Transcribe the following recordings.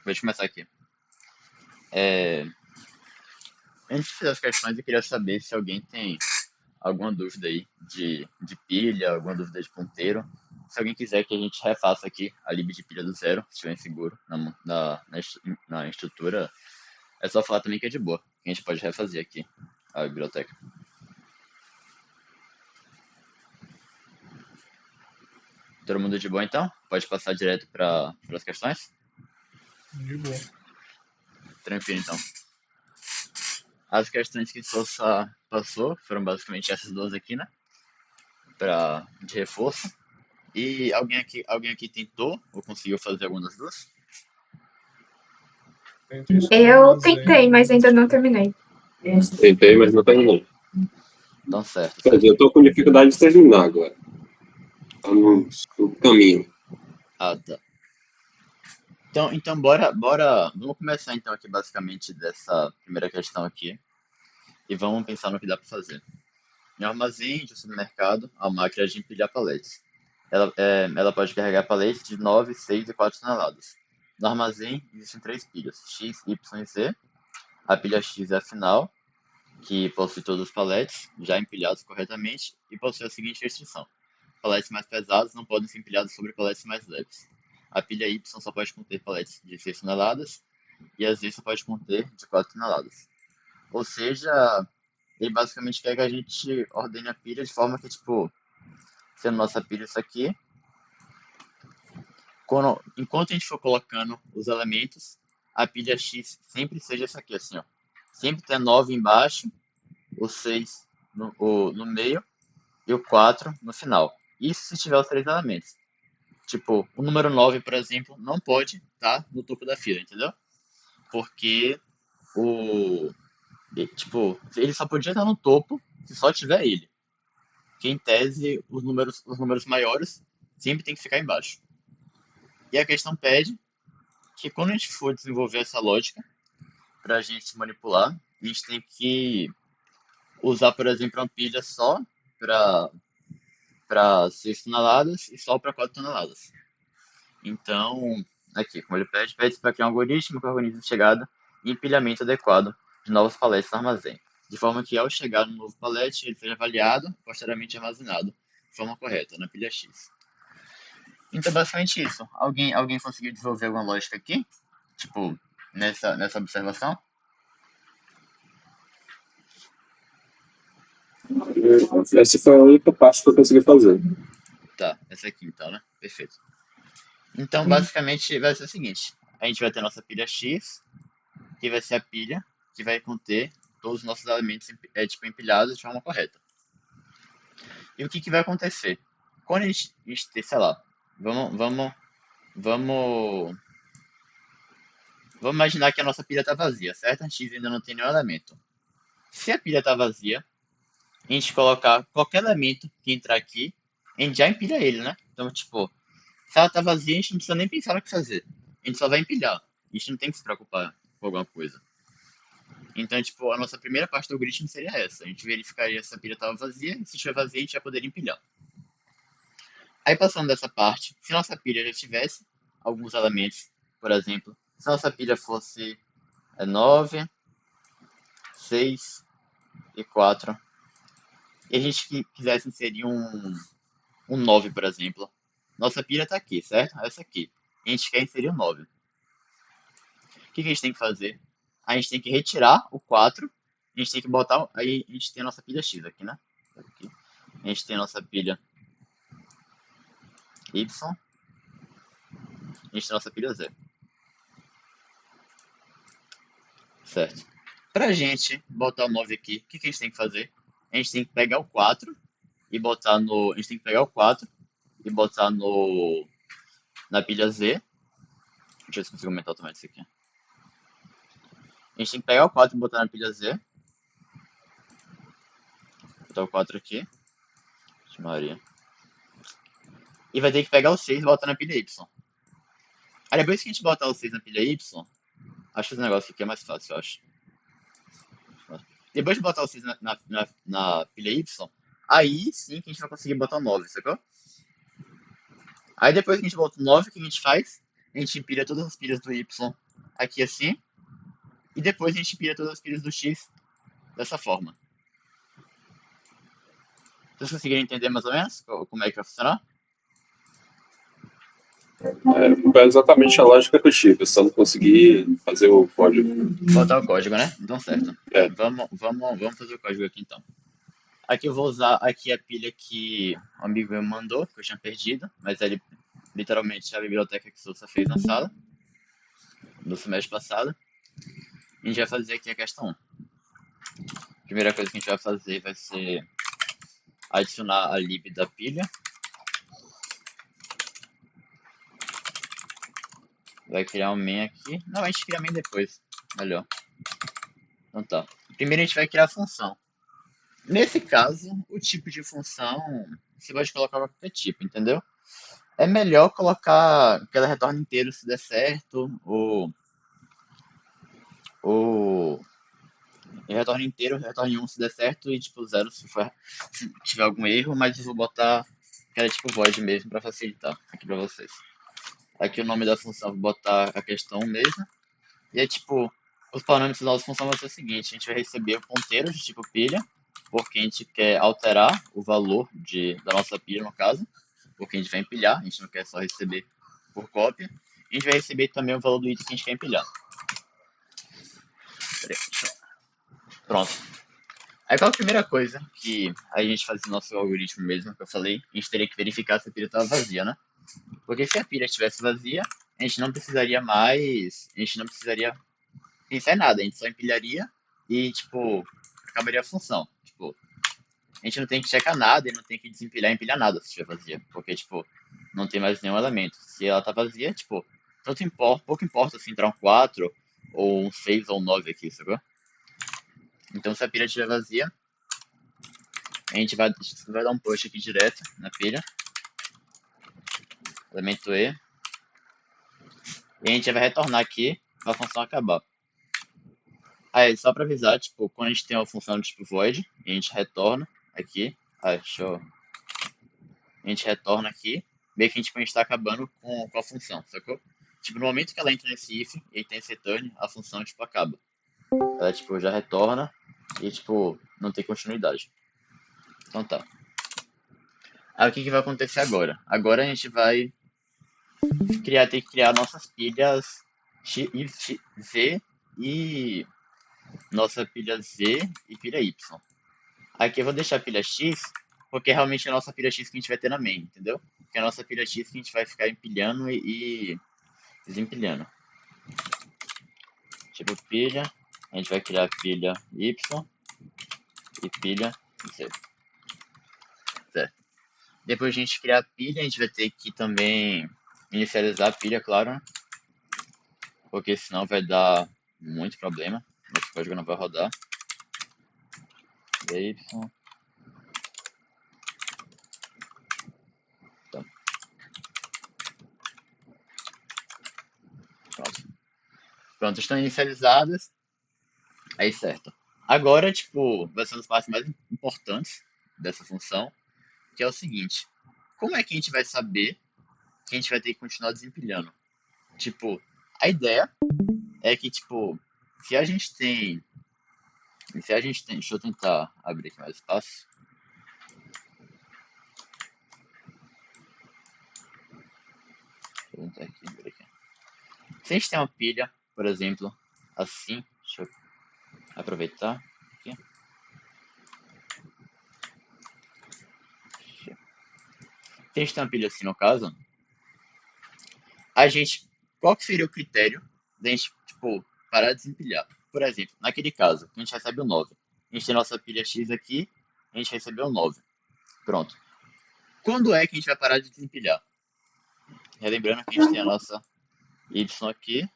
Vou te começar aqui. É, Antes de fazer as questões, eu queria saber se alguém tem alguma dúvida aí de pilha, alguma dúvida de ponteiro. Se alguém quiser que a gente refaça aqui a lib de pilha do zero, se estiver inseguro na estrutura, é só falar também que é de boa. A gente pode refazer aqui a biblioteca. Todo mundo de boa então? Pode passar direto para as questões? De boa. Tranquilo então. As questões que Sousa passou foram basicamente essas duas aqui, né? De reforço. E alguém aqui tentou ou conseguiu fazer alguma das duas? Tentei só no Eu tentei, armazém. mas ainda não terminei. Tentei, mas não terminei. Então, certo, Quer certo. dizer, eu tô com dificuldade de terminar agora. Tá no caminho. Ah, tá. Então bora. Vamos começar então aqui basicamente dessa primeira questão aqui. E vamos pensar no que dá para fazer. Em um armazém de um supermercado, a máquina de empilhar paletes. Ela pode carregar paletes de 9, 6 e 4 toneladas. No armazém existem três pilhas, X, Y e Z. A pilha X é a final, que possui todos os paletes já empilhados corretamente e possui a seguinte restrição: paletes mais pesados não podem ser empilhados sobre paletes mais leves. A pilha Y só pode conter paletes de 6 toneladas e a Z só pode conter de 4 toneladas. Ou seja, ele basicamente quer que a gente ordene a pilha de forma que, tipo, sendo nossa pilha isso aqui, enquanto a gente for colocando os elementos, a pilha X sempre seja essa aqui, assim, ó. Sempre tem 9 embaixo, o 6 no meio e o 4 no final. Isso se tiver os três elementos. Tipo, o número 9, por exemplo, não pode estar no topo da fila, entendeu? Porque o. Tipo, ele só podia estar no topo se só tiver ele. Que em tese, os números maiores sempre tem que ficar embaixo. E a questão pede que quando a gente for desenvolver essa lógica, para a gente manipular, a gente tem que usar, por exemplo, uma pilha só para 6 toneladas e só para 4 toneladas. Então, aqui, como ele pede para criar um algoritmo que organize a chegada e empilhamento adequado de novos paletes no armazém, de forma que ao chegar no novo palete, ele seja avaliado e posteriormente armazenado de forma correta, na pilha X. Então, basicamente isso. Alguém conseguiu desenvolver alguma lógica aqui? Tipo, nessa observação? Essa foi a única parte que eu consegui fazer. Tá, essa aqui então, né? Perfeito. Então, basicamente, vai ser o seguinte: a gente vai ter nossa pilha X, que vai ser a pilha que vai conter todos os nossos elementos tipo, empilhados de forma correta. E o que vai acontecer? Quando a gente ter, sei lá, vamos, vamos, vamos imaginar que a nossa pilha está vazia, certo? A X ainda não tem nenhum elemento. Se a pilha está vazia, a gente colocar qualquer elemento que entrar aqui, a gente já empilha ele, né? Então, tipo, se ela tá vazia, a gente não precisa nem pensar no que fazer. A gente só vai empilhar. A gente não tem que se preocupar com alguma coisa. Então, tipo, a nossa primeira parte do algoritmo seria essa. A gente verificaria se a pilha estava vazia, e se estiver vazia, a gente já poderia empilhar. Aí, passando dessa parte, se nossa pilha já tivesse alguns elementos, por exemplo, se nossa pilha fosse 9, 6 e 4, e a gente quisesse inserir um 9, por exemplo, nossa pilha está aqui, certo? Essa aqui. A gente quer inserir o 9. O que a gente tem que fazer? A gente tem que retirar o 4, a gente tem que botar. Aí a gente tem a nossa pilha X aqui, né? Aqui. A gente tem a nossa pilha Y, a gente tem a nossa pilha Z. Certo? Pra gente botar o 9 aqui, o que a gente tem que fazer? A gente tem que pegar o 4 e botar no. A gente tem que pegar o 4 e botar no. Na pilha Z. Deixa eu ver se consigo aumentar automaticamente isso aqui. A gente tem que pegar o 4 e botar na pilha Z. Botar o 4 aqui. Maria. E vai ter que pegar o 6 e botar na pilha Y. Aí depois que a gente botar o 6 na pilha Y, acho que esse negócio aqui é mais fácil, eu acho. Depois de botar o 6 na pilha Y, aí sim que a gente vai conseguir botar o 9, sacou? Aí depois que a gente bota o 9, o que a gente faz? A gente empilha todas as pilhas do Y aqui assim, e depois a gente pilha todas as pilhas do X dessa forma. Vocês conseguiram entender mais ou menos como é que vai funcionar? É exatamente a lógica do chip, só não consegui fazer o código. Botar o código, né? Então certo. É. Vamos fazer o código aqui então. Aqui eu vou usar aqui a pilha que o amigo meu mandou, que eu tinha perdido, mas ele literalmente é a biblioteca que o Sousa fez na sala, no semestre passado. A gente vai fazer aqui a questão 1. A primeira coisa que a gente vai fazer vai ser adicionar a lib da pilha. Vai criar um main aqui. Não, a gente cria main depois. Melhor. Então tá. Primeiro a gente vai criar a função. Nesse caso, o tipo de função você pode colocar qualquer tipo, entendeu? É melhor colocar que ela retorne inteiro se der certo, ou retorne inteiro, retorne 1 se der certo e tipo 0 se tiver algum erro, mas eu vou botar que era tipo void mesmo para facilitar aqui para vocês. Aqui o nome da função eu vou botar a questão mesmo. E é tipo, os parâmetros da nossa função vai ser o seguinte, a gente vai receber o ponteiro de tipo pilha, porque a gente quer alterar o valor da nossa pilha no caso, porque a gente vai empilhar, a gente não quer só receber por cópia. A gente vai receber também o valor do item que a gente quer empilhar. Pronto. Aí qual a primeira coisa que a gente faz no nosso algoritmo mesmo, que eu falei, a gente teria que verificar se a pilha estava vazia, né? Porque se a pilha estivesse vazia, a gente não precisaria pensar em nada, a gente só empilharia e, tipo, acabaria a função. Tipo, a gente não tem que checar nada e não tem que desempilhar e empilhar nada se estiver vazia, porque, tipo, não tem mais nenhum elemento. Se ela tá vazia, tipo, pouco importa se entrar um 4 ou um 6 ou um 9 aqui, sacou? Então, se a pilha estiver vazia, a gente vai dar um push aqui direto na pilha, elemento E, e a gente vai retornar aqui a função acabar. Aí, só pra avisar, tipo, quando a gente tem uma função do tipo void, a gente retorna aqui. Deixa eu... A gente retorna aqui, meio que a gente tá acabando com a função, sacou? Tipo, no momento que ela entra nesse if e tem esse return, a função, tipo, acaba. Ela, tipo, já retorna e, tipo, não tem continuidade. Então tá. Aí o que vai acontecer agora? Agora a gente vai ter que criar nossas pilhas Z e nossa pilha Z e pilha Y. Aqui eu vou deixar a pilha X, porque realmente é a nossa pilha X que a gente vai ter na main, entendeu? Que é a nossa pilha X que a gente vai ficar empilhando e desempilhando. Tipo pilha, a gente vai criar pilha Y e pilha Z. Certo. Depois a gente criar a pilha, a gente vai ter que também inicializar a pilha, claro, né? Porque senão vai dar muito problema. Nosso código não vai rodar. Y. Tá. Pronto. Pronto, estão inicializadas. Aí certo. Agora, tipo, vai ser uma das partes mais importantes dessa função, que é o seguinte. Como é que a gente vai saber que a gente vai ter que continuar desempilhando? Tipo, a ideia é que, tipo, se a gente tem. Deixa eu tentar abrir aqui mais espaço. Deixa eu tentar aqui, abrir aqui. Se a gente tem uma pilha, por exemplo, assim, deixa eu aproveitar aqui. Se a gente tem uma pilha assim no caso, a gente. Qual que seria o critério da gente, tipo, parar de desempilhar? Por exemplo, naquele caso, a gente recebe o 9. A gente tem nossa pilha X aqui, a gente recebeu o 9. Pronto. Quando é que a gente vai parar de desempilhar? Relembrando que a gente tem a nossa Y aqui,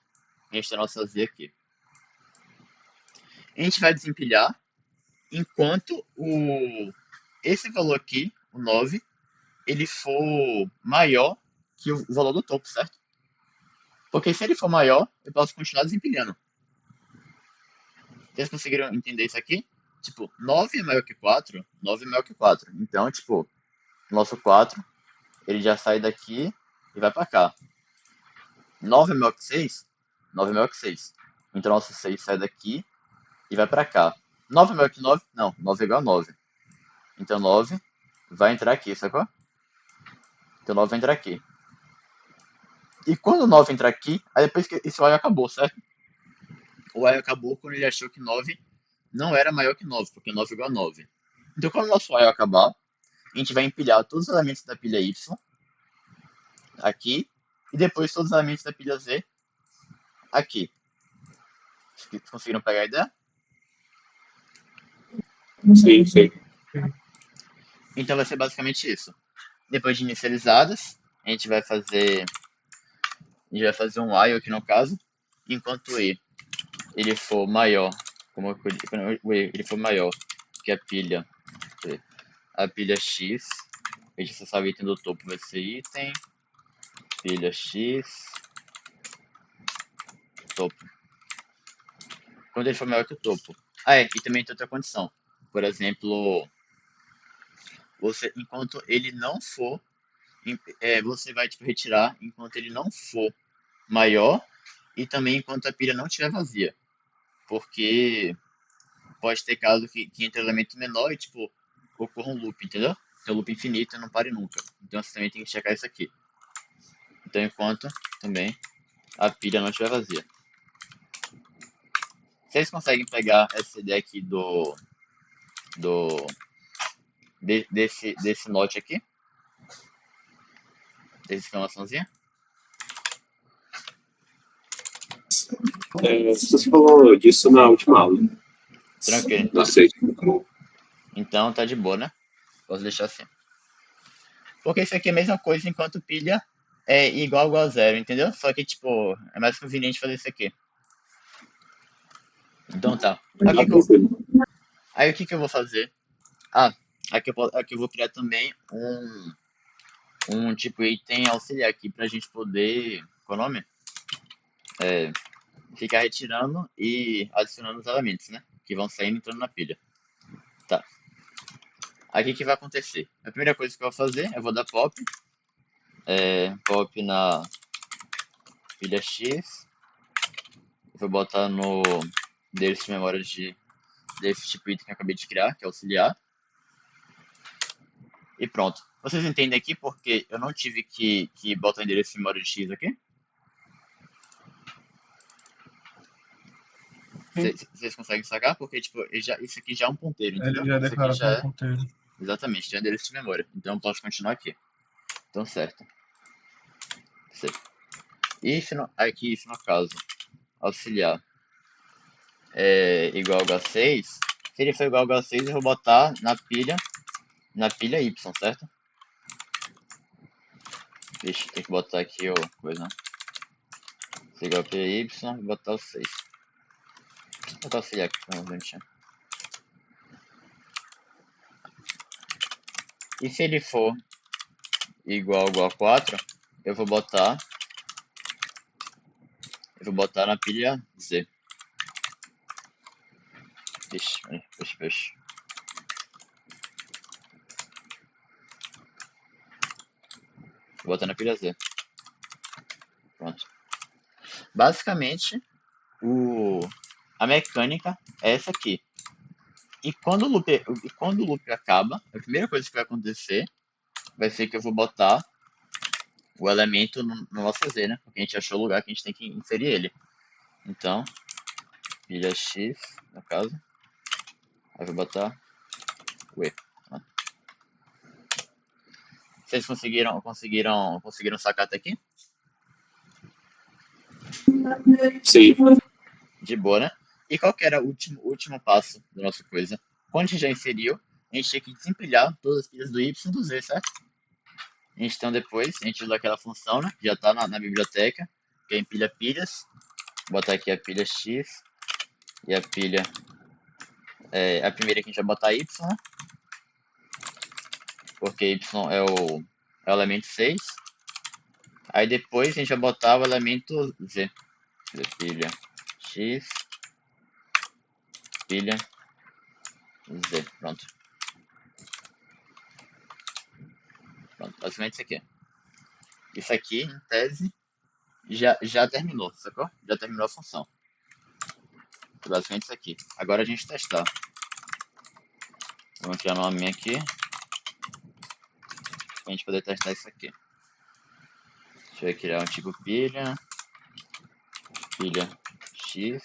a gente tem a nossa Z aqui. A gente vai desempilhar enquanto esse valor aqui, o 9, ele for maior que o valor do topo, certo? Porque se ele for maior, eu posso continuar desempilhando. Vocês conseguiram entender isso aqui? Tipo, 9 é maior que 4, 9 é maior que 4. Então, tipo, nosso 4, ele já sai daqui e vai pra cá. 9 é maior que 6, 9 é maior que 6. Então nosso 6 sai daqui e vai pra cá. 9 é maior que 9? Não, 9 é igual a 9. Então 9 vai entrar aqui, sacou? Então 9 vai entrar aqui. E quando o 9 entrar aqui, aí depois que esse while acabou, certo? O while acabou quando ele achou que 9 não era maior que 9, porque 9 é igual a 9. Então quando o nosso while acabar, a gente vai empilhar todos os elementos da pilha Y aqui e depois todos os elementos da pilha Z aqui. Vocês conseguiram pegar a ideia? Sim, sim. Então vai ser basicamente isso. Depois de inicializadas, a gente vai fazer um while aqui no caso, enquanto ele for maior, quando ele for maior que a pilha X, a gente só sabe o item do topo vai ser item, pilha X, topo. Quando ele for maior que o topo. E também tem outra condição. Por exemplo, enquanto ele não for, você vai tipo, retirar enquanto ele não for maior e também enquanto a pilha não estiver vazia. Porque pode ter caso que entre elemento menor e tipo, ocorra um loop, entendeu? Então loop infinito e não pare nunca. Então você também tem que checar isso aqui. Então enquanto também a pilha não estiver vazia. Vocês conseguem pegar essa ideia aqui desse note aqui? Dessa exclamaçãozinha? Você falou disso na última aula. Tranquilo, Não então. sei. Então tá de boa, né? Posso deixar assim. Porque isso aqui é a mesma coisa enquanto pilha é igual a zero, entendeu? Só que, tipo, é mais conveniente fazer isso aqui. Então tá. Aí o que que eu vou fazer? Aqui eu vou criar também um tipo item auxiliar aqui pra gente poder, qual é o nome? Ficar retirando e adicionando os elementos, né? Que vão saindo e entrando na pilha. Tá. Aqui o que vai acontecer? A primeira coisa que eu vou fazer, eu vou dar pop na pilha X, vou botar no endereço de memória desse tipo item que eu acabei de criar, que é auxiliar, e pronto. Vocês entendem aqui porque eu não tive que botar o endereço de memória de X aqui? Vocês conseguem sacar? Porque tipo, isso aqui já é um ponteiro, entendeu? Ele já Isso aqui declara já como é, ponteiro. exatamente, já é endereço de memória. Então eu posso continuar aqui. Então certo. E aqui, se no caso, auxiliar igual a 6, se ele for igual a 6, eu vou botar na pilha Y, certo? Vixe, tem que botar aqui o coisa. Se igual a pilha Y, vou botar o 6. Vou botar o auxiliar aqui, vamos bonitinho. E se ele for igual a 4, eu vou botar na pilha Z. Vixe, vixe. Vou botar na pilha Z. Pronto. Basicamente, a mecânica é essa aqui. E quando o loop acaba, a primeira coisa que vai acontecer vai ser que eu vou botar o elemento no nosso Z, né? Porque a gente achou o lugar que a gente tem que inserir ele. Então, pilha X, no caso. Aí vou botar o E. Pronto. Vocês conseguiram sacar até aqui? Sim. De boa, né? E qual que era o último passo da nossa coisa? Quando a gente já inseriu, a gente tinha que desempilhar todas as pilhas do Y e do Z, certo? Então depois a gente usa aquela função, né? Que já está na biblioteca, que é empilha pilhas. Vou botar aqui a pilha X e a pilha. A primeira que a gente vai botar Y, né? Porque Y é o elemento 6. Aí depois a gente vai botar o elemento Z. Pilha X, pilha Z. Pronto. Pronto, basicamente isso aqui. Isso aqui, em tese, já terminou, sacou? Já terminou a função. Basicamente isso aqui. Agora a gente testar. Vamos criar um nome aqui, pra gente poder testar isso aqui. Deixa eu criar um tipo pilha X,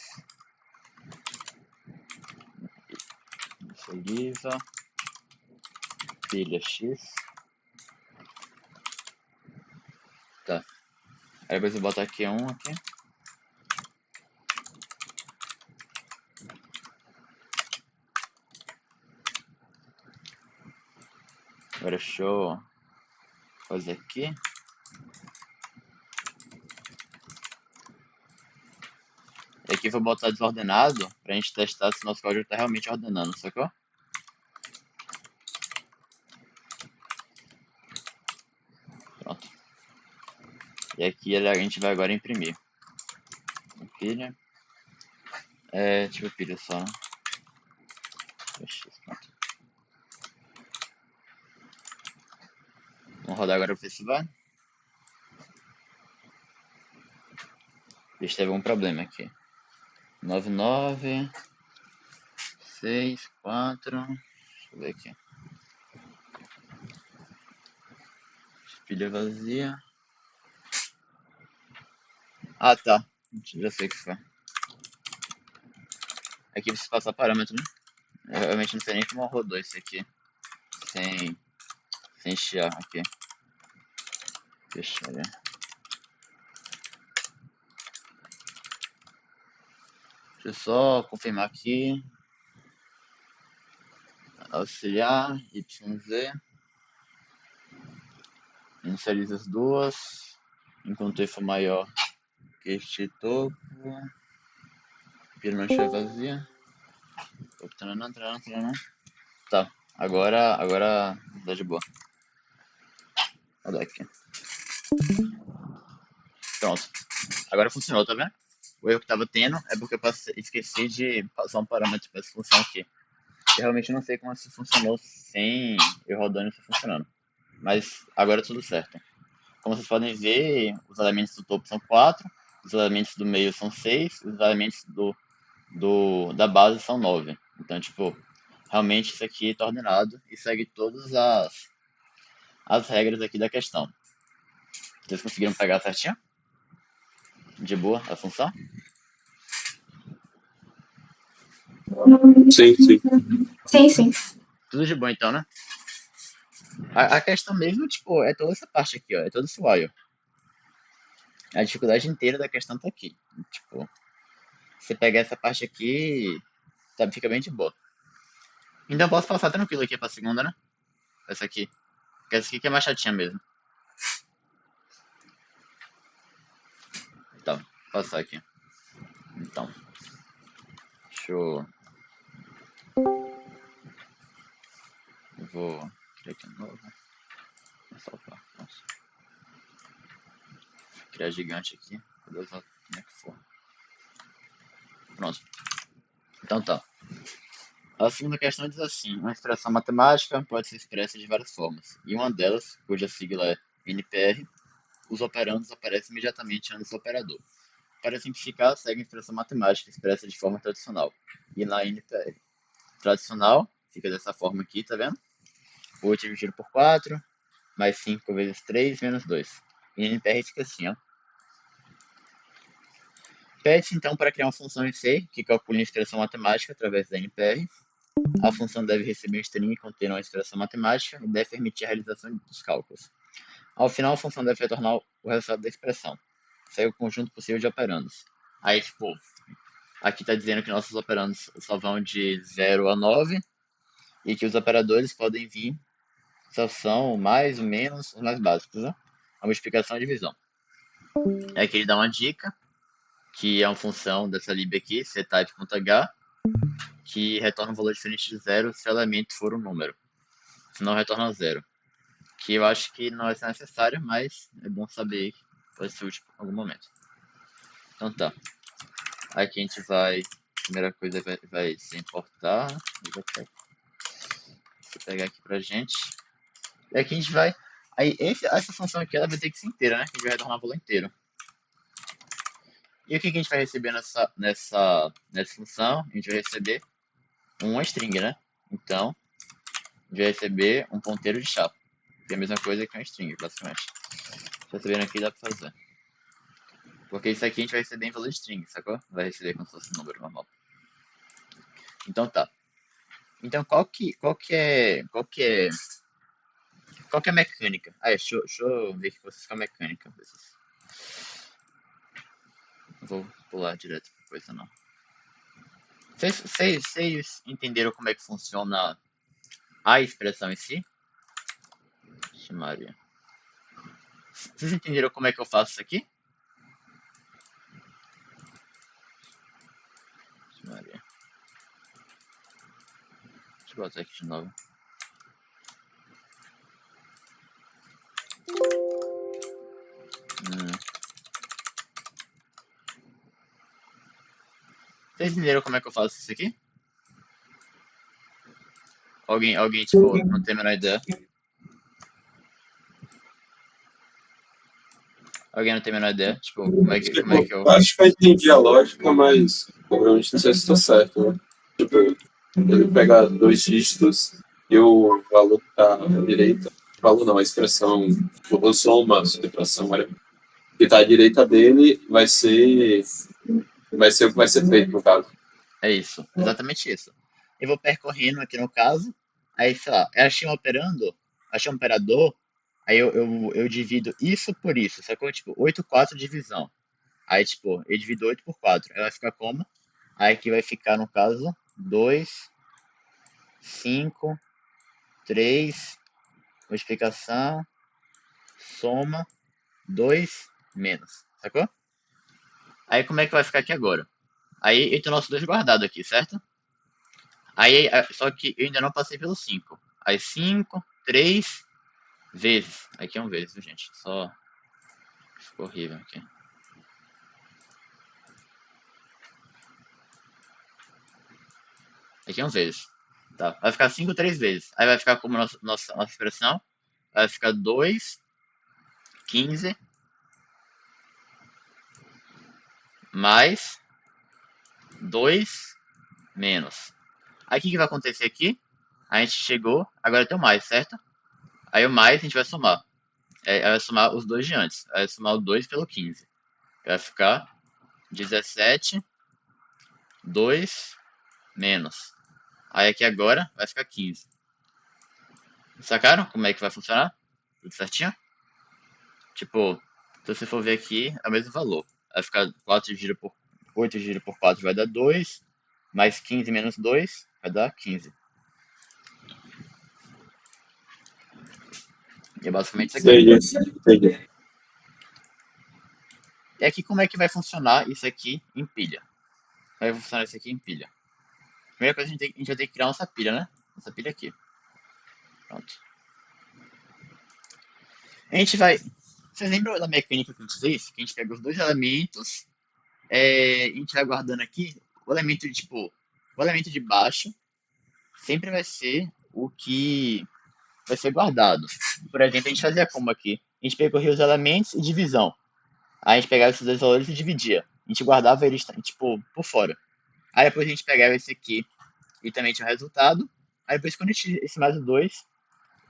inicializa, pilha X. Tá. Aí depois eu boto aqui um aqui. Agora deixa eu fazer aqui. E aqui eu vou botar desordenado pra gente testar se nosso código tá realmente ordenando, sacou? Pronto. E aqui a gente vai agora imprimir. Pilha. Tipo pilha só, né? Pronto. Vamos rodar agora o festival. Vixe, teve um problema aqui. 9964. Deixa eu ver aqui. Pilha vazia. Ah, tá. Já sei o que foi. Aqui você passa parâmetro, né? Eu realmente não sei nem como rodou isso aqui. Sem chiar aqui. Deixa eu ver. Deixa eu só confirmar aqui. Auxiliar, YZ. Inicializa as duas. Enquanto E for maior que este topo. Pira não estiver vazia. Tá, agora dá de boa. Olha aqui. Pronto. Agora funcionou, tá vendo? O erro que tava tendo é porque eu esqueci de passar um parâmetro para essa função aqui. Eu realmente não sei como isso funcionou sem eu rodando isso funcionando. Mas agora tudo certo. Como vocês podem ver, os elementos do topo são 4, os elementos do meio são 6, os elementos da base são 9. Então, tipo, realmente isso aqui está ordenado e segue todas as regras aqui da questão. Vocês conseguiram pegar certinho? De boa a função? Sim, sim. Sim, sim. Tudo de boa então, né? A questão mesmo, tipo, é toda essa parte aqui, ó. É todo esse while. A dificuldade inteira da questão tá aqui. Tipo, você pegar essa parte aqui, sabe, fica bem de boa. Então eu posso passar tranquilo aqui pra segunda, né? Essa aqui. Porque essa aqui que é mais chatinha mesmo. Então, vou passar aqui. Então, deixa eu... Vou criar aqui de novo. Vou salvar. Nossa. Criar gigante aqui. Como é que for. Pronto. Então tá. A segunda questão diz assim: uma expressão matemática pode ser expressa de várias formas, e uma delas, cuja sigla é NPR, os operandos aparecem imediatamente antes do operador. Para simplificar, segue a expressão matemática expressa de forma tradicional, e na NPR. Tradicional fica dessa forma aqui, tá vendo? 8 dividido por 4, mais 5 vezes 3, menos 2. E NPR fica assim, ó. Pede-se então para criar uma função em C que calcule a expressão matemática através da NPR. A função deve receber um string contendo uma expressão matemática e deve permitir a realização dos cálculos. Ao final, a função deve retornar o resultado da expressão. Segue o conjunto possível de operandos. Aí, tipo, aqui está dizendo que nossos operandos só vão de 0 a 9 e que os operadores podem vir, só são mais ou menos os mais básicos, né? A multiplicação e a divisão. Aqui ele dá uma dica, que é uma função dessa lib aqui, ctype.h, que retorna um valor diferente de zero se o elemento for um número. Senão retorna zero. Que eu acho que não vai ser necessário, mas é bom saber que pode ser útil em algum momento. Então tá. Aqui a gente vai. Primeira coisa vai se importar. Vou pegar aqui pra gente. E aqui a gente vai. Aí essa função aqui ela vai ter que ser inteira, né? A gente vai retornar o valor inteiro. E o que a gente vai receber nessa função? A gente vai receber uma string, né? Então, a gente vai receber um ponteiro de chapa, que é a mesma coisa que uma string, basicamente. Recebendo aqui dá pra fazer. Porque isso aqui a gente vai receber em valor de string, sacou? Vai receber como se fosse um número normal. Então tá. Então qual que é a mecânica? Deixa eu ver aqui com vocês qual é a mecânica. Não vou pular direto pra coisa não. Vocês entenderam como é que funciona a expressão em si? Vixe Maria. Vocês entenderam como é que eu faço isso aqui? Vixe Maria. Deixa eu botar aqui de novo. Vocês entenderam como é que eu faço isso aqui? Alguém tipo, não tem a menor ideia? Alguém não tem a menor ideia? Tipo, como é que eu... Acho que eu entendi a lógica, mas provavelmente não sei se está certo, né? Tipo, ele pega dois dígitos e o valor que está à direita, o valor não, a expressão, o soma, a subtração, que está à direita dele vai ser o que vai ser feito, no caso. É isso, exatamente isso. Eu vou percorrendo aqui no caso, aí sei lá, eu achei um operador, aí eu divido isso por isso, sacou? Tipo, 8, 4 divisão. Aí, tipo, eu divido 8 por 4, aí vai ficar como? Aí aqui vai ficar, no caso, 2, 5, 3, multiplicação, soma, 2, menos, sacou? Aí como é que vai ficar aqui agora? Aí eu tenho nossos dois guardados aqui, certo? Aí, só que eu ainda não passei pelo 5. Aí 5, 3 vezes. Aqui é um vezes, viu, gente? Só ficou horrível aqui. Aqui é um vezes. Tá. Vai ficar 5, 3 vezes. Aí vai ficar como nossa expressão. Vai ficar 2, 15 mais 2 menos. Aí o que vai acontecer aqui? A gente chegou, agora tem o mais, certo? Aí o mais a gente vai somar. Aí vai somar os dois de antes. Vai somar o 2 pelo 15. Vai ficar 17, 2 menos. Aí aqui agora vai ficar 15. Sacaram como é que vai funcionar? Tudo certinho? Tipo, se você for ver aqui, é o mesmo valor. Vai ficar 4 dividido por 8 dividido por 4 vai dar 2, mais 15 menos 2 vai dar 15. E é basicamente isso aqui. Entendi. E aqui como é que vai funcionar isso aqui em pilha? Vai funcionar isso aqui em pilha. Primeira coisa, a gente vai ter que criar nossa pilha, né? Nossa pilha aqui. Pronto. A gente vai... Vocês lembram da mecânica que a gente fez? Que a gente pega os dois elementos, a gente vai guardando aqui, o elemento de, tipo, o elemento de baixo sempre vai ser o que vai ser guardado. Por exemplo, a gente fazia como aqui? A gente percorria os elementos e divisão. Aí a gente pegava esses dois valores e dividia. A gente guardava eles, tipo, por fora. Aí depois a gente pegava esse aqui e também tinha o resultado. Aí depois, quando a gente esse mais o 2,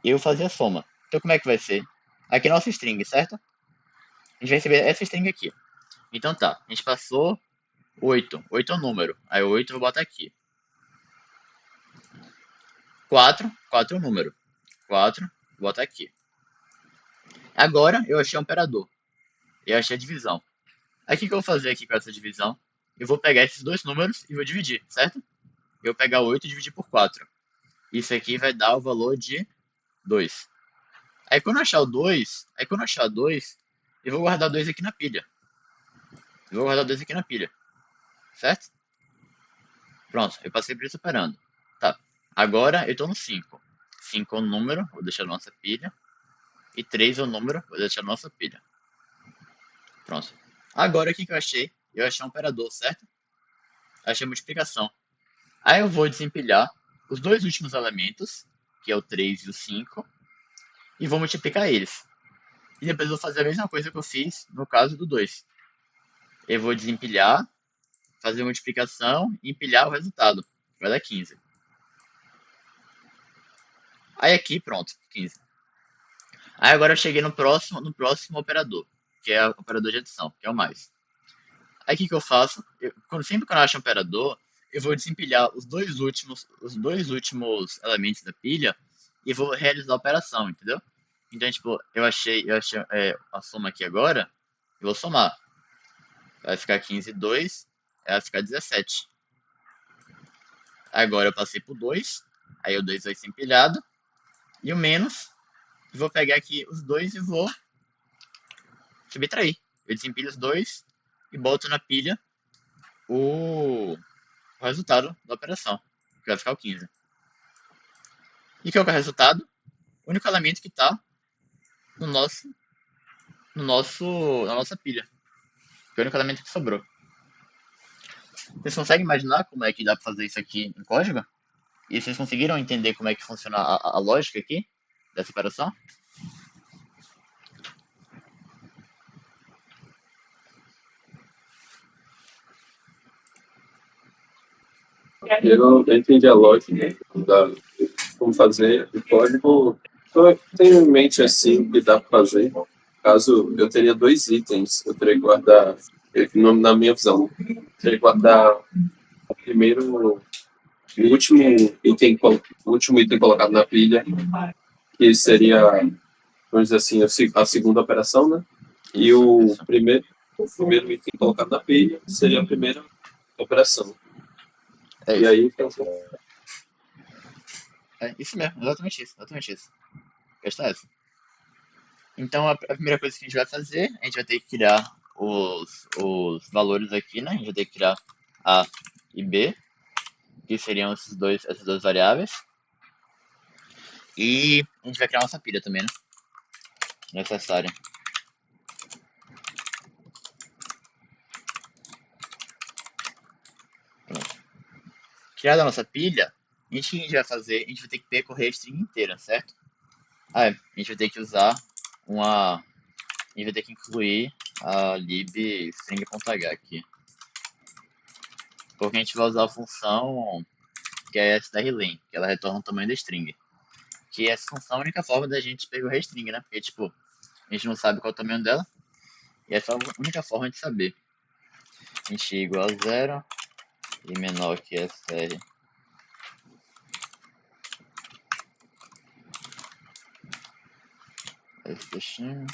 eu fazia a soma. Então como é que vai ser? Aqui é nossa string, certo? A gente vai receber essa string aqui. Então tá, a gente passou 8. 8 é o número. Aí o 8 eu vou botar aqui. 4. 4 é o número. 4, vou botar aqui. Agora eu achei um operador. Eu achei a divisão. Aí o que eu vou fazer aqui com essa divisão? Eu vou pegar esses dois números e vou dividir, certo? Eu vou pegar 8 e dividir por 4. Isso aqui vai dar o valor de 2. Aí quando eu achar o 2, eu vou guardar 2 aqui na pilha. Eu vou guardar 2 aqui na pilha. Certo? Pronto, eu passei por isso operando. Tá. Agora eu tô no 5. 5 é o número, vou deixar na nossa pilha. E 3 é o número, vou deixar na nossa pilha. Pronto. Agora o que eu achei? Eu achei um operador, certo? Achei a multiplicação. Aí eu vou desempilhar os dois últimos elementos, que é o 3 e o 5, e vou multiplicar eles. E depois eu vou fazer a mesma coisa que eu fiz no caso do 2. eu vou desempilhar, fazer multiplicação e empilhar o resultado. Vai dar 15. Aí aqui, pronto, 15. Aí agora eu cheguei no próximo operador, que é o operador de adição, que é o mais. Aí o que eu faço? Sempre quando eu acho um operador, eu vou desempilhar os dois últimos elementos da pilha e vou realizar a operação, entendeu? Então, tipo, eu achei a soma aqui agora, eu vou somar. Vai ficar 15 e 2, vai ficar 17. Agora eu passei por 2, aí o 2 vai ser empilhado, e o menos, vou pegar aqui os dois e vou subtrair. Eu desempilho os dois e boto na pilha o resultado da operação, que vai ficar o 15. E qual que é o resultado? O único elemento que está no nosso, na nossa pilha, que é o único elemento que sobrou. Vocês conseguem imaginar como é que dá para fazer isso aqui em código? E vocês conseguiram entender como é que funciona a lógica aqui dessa operação? Eu entendi a lógica da como fazer o código. Eu tenho em mente assim que dá para fazer. Caso eu teria dois itens, eu teria que guardar, na minha visão, eu teria que guardar primeiro o último item colocado na pilha, que seria, vamos dizer assim, a segunda operação, né? E Isso, isso. o primeiro item colocado na pilha seria a primeira operação. É E isso. aí, É isso mesmo, exatamente isso, exatamente isso. A questão é essa. Então a primeira coisa que a gente vai fazer, a gente vai ter que criar os valores aqui, né? A gente vai ter que criar A e B, que seriam essas duas variáveis. E a gente vai criar nossa pilha também, né? Necessária. Pronto. Criada a nossa pilha, o que a gente vai fazer? A gente vai ter que percorrer a string inteira, certo? A gente vai ter que usar uma. A gente vai ter que incluir a lib string.h aqui. Porque a gente vai usar a função que é strlen, que ela retorna o tamanho da string. Que essa função é a única forma da gente percorrer a string, né? Porque, tipo, a gente não sabe qual é o tamanho dela. E essa é a única forma de saber. A gente igual a 0 e menor que str. Destino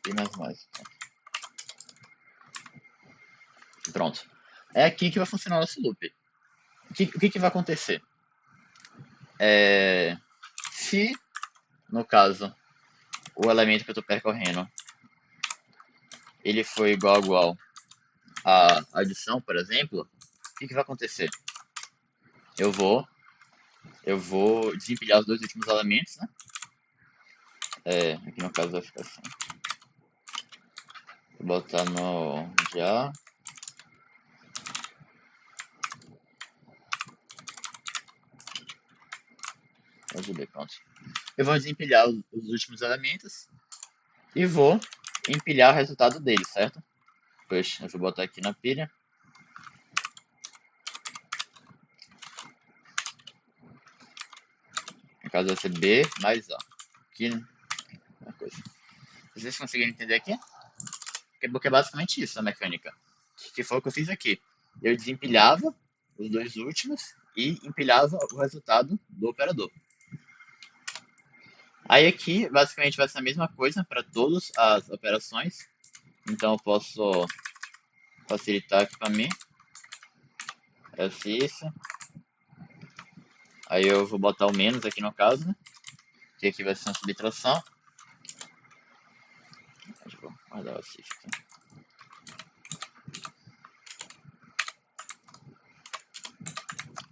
e mais. Pronto. É aqui que vai funcionar o nosso loop. O que vai acontecer? Se, no caso, o elemento que eu estou percorrendo ele for igual à adição, por exemplo, o que vai acontecer? Eu vou desempilhar os dois últimos elementos, né? Aqui no caso vai ficar assim. Vou botar no já. Pronto. Eu vou desempilhar os últimos elementos e vou empilhar o resultado deles, certo? Pois, eu vou botar aqui na pilha. No caso vai ser B mais A. Aqui, uma coisa. Vocês conseguiram entender aqui? Porque é basicamente isso a mecânica. Que foi o que eu fiz aqui. Eu desempilhava os dois últimos e empilhava o resultado do operador. Aí aqui, basicamente, vai ser a mesma coisa para todas as operações. Então eu posso facilitar aqui para mim. Isso. Aí eu vou botar o menos aqui no caso, né? Que aqui vai ser uma subtração. Vou guardar o assist aqui.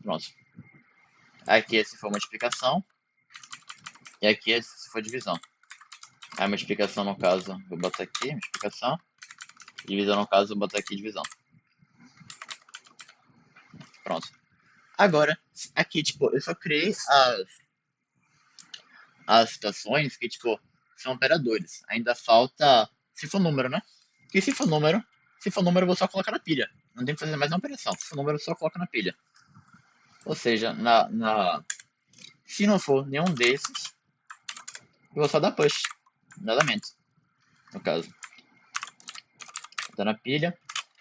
Pronto. Aqui esse for multiplicação. E aqui esse for divisão. A multiplicação no caso, vou botar aqui, multiplicação. Divisão no caso, vou botar aqui divisão. Pronto. Agora, aqui, tipo, eu só criei as situações que, tipo, são operadores. Ainda falta, se for número, né? Porque se for número, Se for número, eu vou só colocar na pilha. Não tem que fazer mais uma operação. Se for número, eu só coloco na pilha. Ou seja, se não for nenhum desses, eu vou só dar push. Andamento, no caso. Tá na pilha.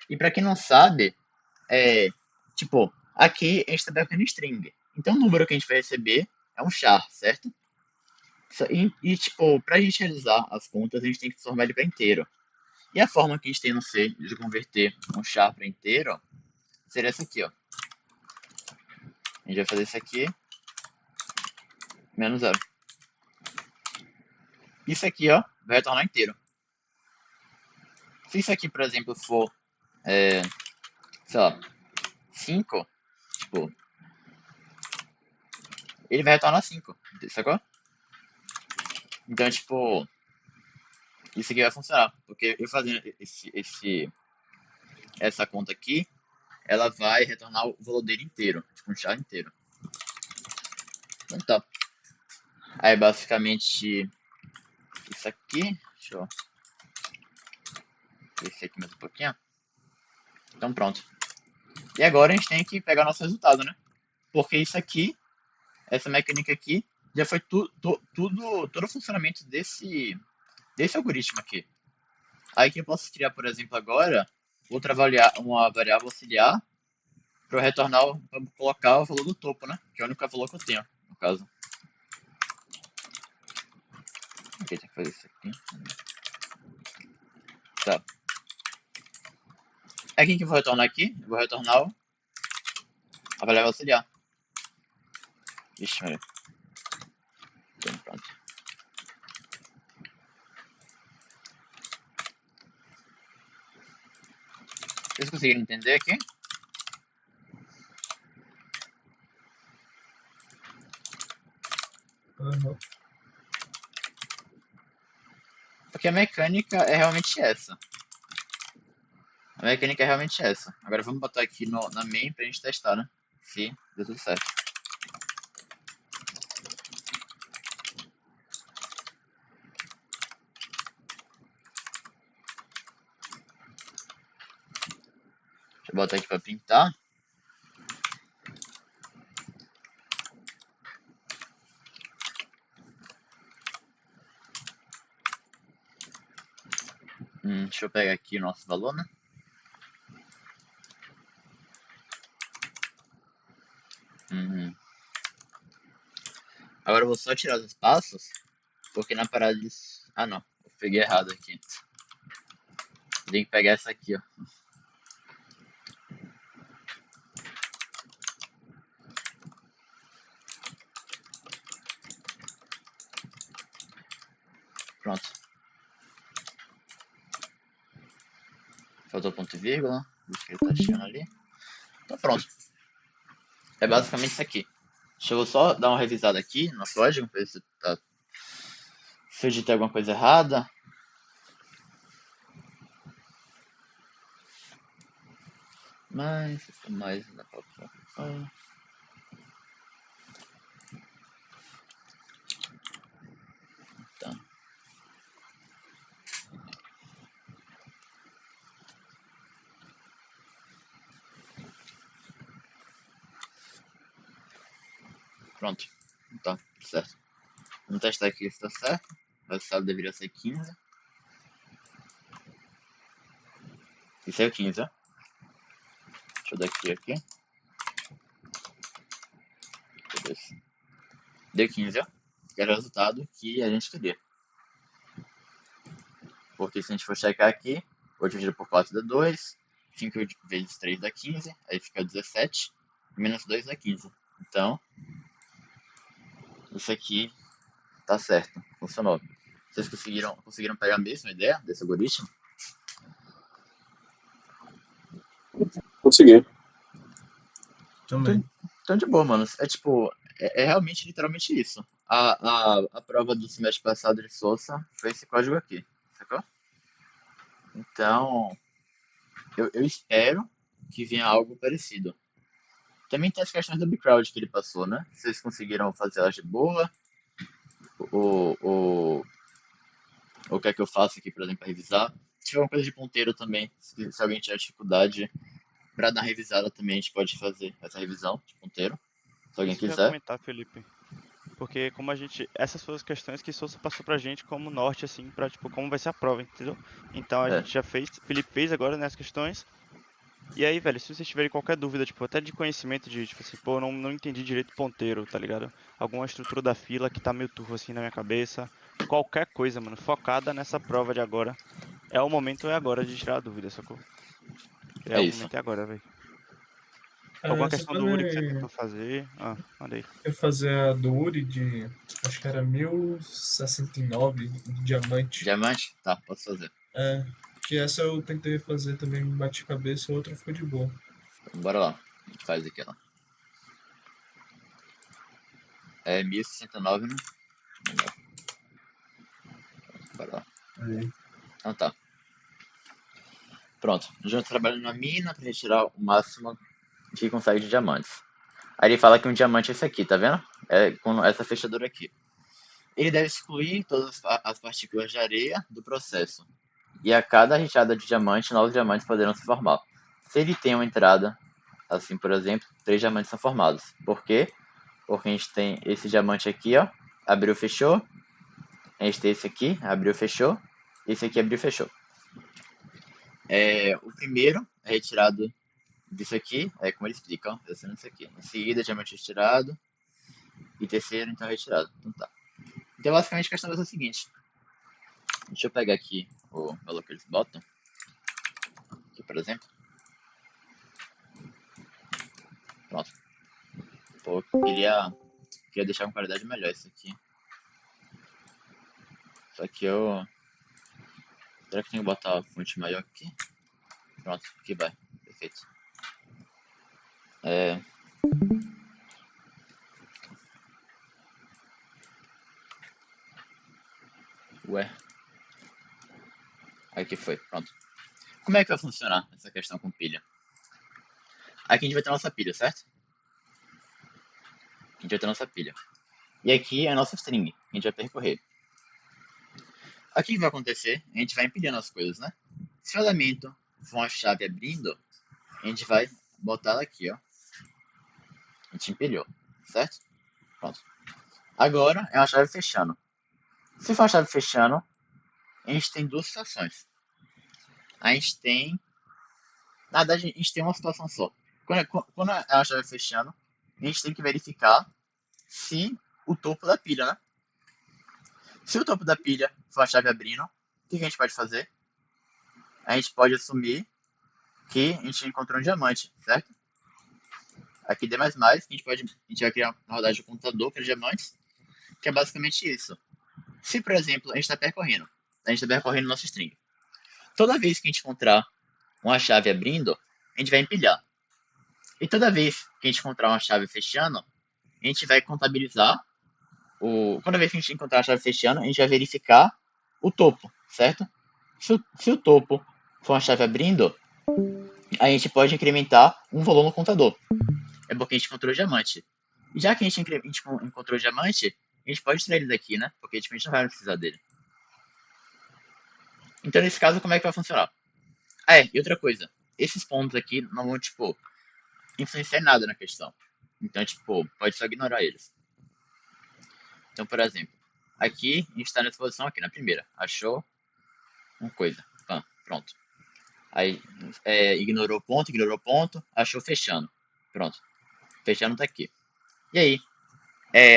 E pra quem não sabe, tipo, aqui a gente tá colocando string. Então o número que a gente vai receber é um char, certo? Tipo, pra gente realizar as contas, a gente tem que transformar ele pra inteiro. E a forma que a gente tem no C de converter um char para inteiro seria essa aqui, ó. A gente vai fazer isso aqui, menos zero. Isso aqui, ó, vai retornar inteiro. Se isso aqui, por exemplo, for, sei lá, 5, tipo, ele vai retornar 5, sacou? Então, tipo, isso aqui vai funcionar, porque eu fazendo essa conta aqui, ela vai retornar o valor dele inteiro, tipo, um char inteiro. Então tá. Aí, basicamente, isso aqui, deixa eu descer aqui mais um pouquinho. Então pronto. E agora a gente tem que pegar nosso resultado, né? Porque isso aqui, essa mecânica aqui, já foi todo o funcionamento desse algoritmo aqui. Aí que eu posso criar, por exemplo, agora, uma variável auxiliar para retornar, para colocar o valor do topo, né? Que é o único valor que eu tenho, no caso. Ok, tem que fazer isso aqui. Tá. Aí o que eu vou retornar aqui? Eu vou retornar a variável auxiliar. Vixe, Maria. Então, pronto. Vocês conseguiram entender aqui? Aham. Porque a mecânica é realmente essa. A mecânica é realmente essa. Agora vamos botar aqui na main pra gente testar, né? Se deu tudo certo. Deixa eu botar aqui pra pintar. Deixa eu pegar aqui o nosso valor, né? Uhum. Agora eu vou só tirar os espaços, porque na parada de... Ah, não. Eu peguei errado aqui. Tem que pegar essa aqui, ó. Pronto. Faltou ponto e vírgula. Deixa ele tá chegando ali. Então pronto. É basicamente isso aqui. Deixa eu só dar uma revisada aqui no código, pra ver se eu digitei alguma coisa errada. Mais, dá pra... Tá. Pronto. Tá, certo. Vamos testar aqui se tá certo. O resultado deveria ser 15. Isso é o 15, ó. Deixa eu dar aqui. Deu 15, ó. Que era o resultado que a gente queria. Porque se a gente for checar aqui, 8 dividido por 4 dá 2. 5 vezes 3 dá 15. Aí fica 17. Menos 2 dá 15. Então, isso aqui tá certo. Funcionou. Vocês conseguiram pegar a mesma ideia desse algoritmo? Consegui. Também. Então, de boa, mano. É tipo, é realmente, literalmente isso. A prova do semestre passado de Sousa foi esse código aqui, sacou? Então, eu espero que venha algo parecido. Também tem as questões do Bcrowd que ele passou, né? Vocês conseguiram fazer elas de boa? Ou, ou, ou quer que eu faça aqui, por exemplo, para revisar? tiver alguma coisa de ponteiro também, se alguém tiver dificuldade, pra dar uma revisada também, a gente pode fazer essa revisão de ponteiro, se alguém Isso que eu ia quiser. comentar, Felipe. Porque como a gente. Essas foram as questões que Souza passou pra gente como norte, assim, pra tipo, como vai ser a prova, entendeu? Então a É, gente já fez. Felipe fez agora nessas questões. E aí, velho, se vocês tiverem qualquer dúvida, tipo, até de conhecimento de, tipo assim, pô, não entendi direito o ponteiro, tá ligado? Alguma estrutura da fila que tá meio turvo assim na minha cabeça. Qualquer coisa, mano, focada nessa prova de agora. É o momento, é agora de tirar a dúvida, sacou? É é o isso. momento, é agora, velho. Alguma Você questão do Uri que você também tentou fazer? Ah, mandei. quer fazer a do Uri de, acho que era 1069 de diamante. Diamante? Tá, posso fazer. É, que essa eu tentei fazer também, bati cabeça, a outra foi de boa. Então, bora lá. A gente faz aqui, ó. É 1069, né? Bora lá. Aí. Então tá. Pronto. A gente trabalha na mina pra retirar o máximo que consegue de diamantes. Aí ele fala que um diamante é esse aqui, tá vendo? É com essa fechadura aqui. Ele deve excluir todas as partículas de areia do processo. E a cada recheada de diamante, novos diamantes poderão se formar. Se ele tem uma entrada, assim por exemplo, 3 diamantes são formados. Por quê? Porque a gente tem esse diamante aqui, ó. Abriu, fechou. A gente tem esse aqui, abriu, fechou. Esse aqui abriu, fechou. O primeiro é retirado disso aqui, é como ele explica, ó. Descendo isso aqui. Em seguida, diamante retirado. E terceiro, então, retirado. Então tá. Então, basicamente, a questão vai ser o seguinte. Deixa eu pegar aqui o valor que eles botam. Aqui, por exemplo. Pronto. Pô, queria deixar com qualidade melhor isso aqui. Só que eu... Será que eu tenho que botar a fonte maior aqui? Pronto, aqui vai. Perfeito. É... Ué. Aqui foi, pronto. Como é que vai funcionar essa questão com pilha? Aqui a gente vai ter a nossa pilha, certo? A gente vai ter a nossa pilha. E aqui é a nossa string, que a gente vai percorrer. Aqui o que vai acontecer? A gente vai empilhando as coisas, né? Se o elemento for uma chave abrindo, a gente vai botar ela aqui, ó. A gente empilhou, certo? Pronto. Agora é uma chave fechando. Se for uma chave fechando, a gente tem duas situações. A gente tem... Na verdade, a gente tem uma situação só. Quando é uma chave fechando, a gente tem que verificar se o topo da pilha, né? Se o topo da pilha for a chave abrindo, o que a gente pode fazer? A gente pode assumir que a gente encontrou um diamante, certo? Aqui D++, a gente vai criar uma rodada de computador para diamantes, que é basicamente isso. Se, por exemplo, a gente está percorrendo nosso string. Toda vez que a gente encontrar uma chave abrindo, a gente vai empilhar. E toda vez que a gente encontrar uma chave fechando, a gente vai contabilizar Toda vez que a gente encontrar a chave fechando, a gente vai verificar o topo, certo? Se o topo for uma chave abrindo, a gente pode incrementar um valor no contador. É porque a gente encontrou o diamante. E já que a gente encontrou o diamante, a gente pode tirar ele daqui, né? Porque tipo, a gente não vai precisar dele. Então, nesse caso, como é que vai funcionar? E outra coisa. Esses pontos aqui não vão, tipo, influenciar em nada na questão. Então, tipo, pode só ignorar eles. Então, por exemplo, aqui a gente está nessa posição aqui, na primeira. Achou uma coisa. Pã, pronto. Aí ignorou o ponto, achou fechando. Pronto. Fechando tá aqui. E aí?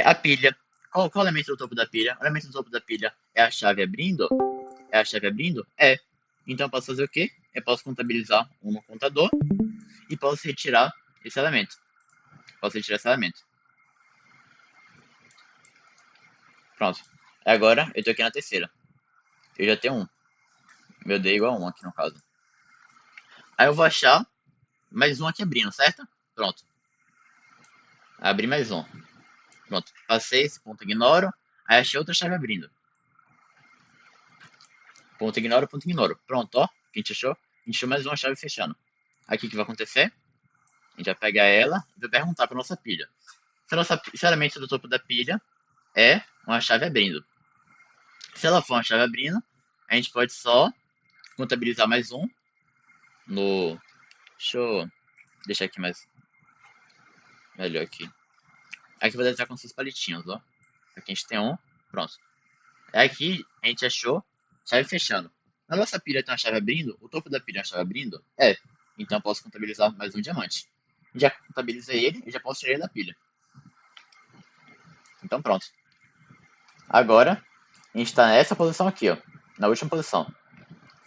A pilha. Qual o elemento do topo da pilha? O elemento do topo da pilha é a chave abrindo? É a chave abrindo? É. Então eu posso fazer o quê? Eu posso contabilizar um no contador e posso retirar esse elemento. Posso retirar esse elemento. Pronto. Agora eu tô aqui na terceira. Eu já tenho um. Meu D é igual a 1 aqui no caso. Aí eu vou achar mais um aqui abrindo, certo? Pronto. Abri mais um. Pronto. Passei esse ponto, ignoro. Aí achei outra chave abrindo. Ponto, ignoro, ponto, ignoro. Pronto, ó. O que a gente achou? A gente achou mais uma chave fechando. Aqui o que vai acontecer? A gente vai pegar ela e vai perguntar para nossa pilha. Se o elemento do topo da pilha é uma chave abrindo. Se ela for uma chave abrindo, a gente pode só contabilizar mais um no... Deixa eu deixar aqui mais melhor aqui. Aqui vai estar com esses palitinhos, ó. Aqui a gente tem um, pronto. Aqui a gente achou chave fechando. Na nossa pilha tem uma chave abrindo, o topo da pilha é uma chave abrindo? É. Então eu posso contabilizar mais um diamante. Já contabilizei ele e já posso tirar ele da pilha. Então pronto. Agora a gente está nessa posição aqui, ó. Na última posição.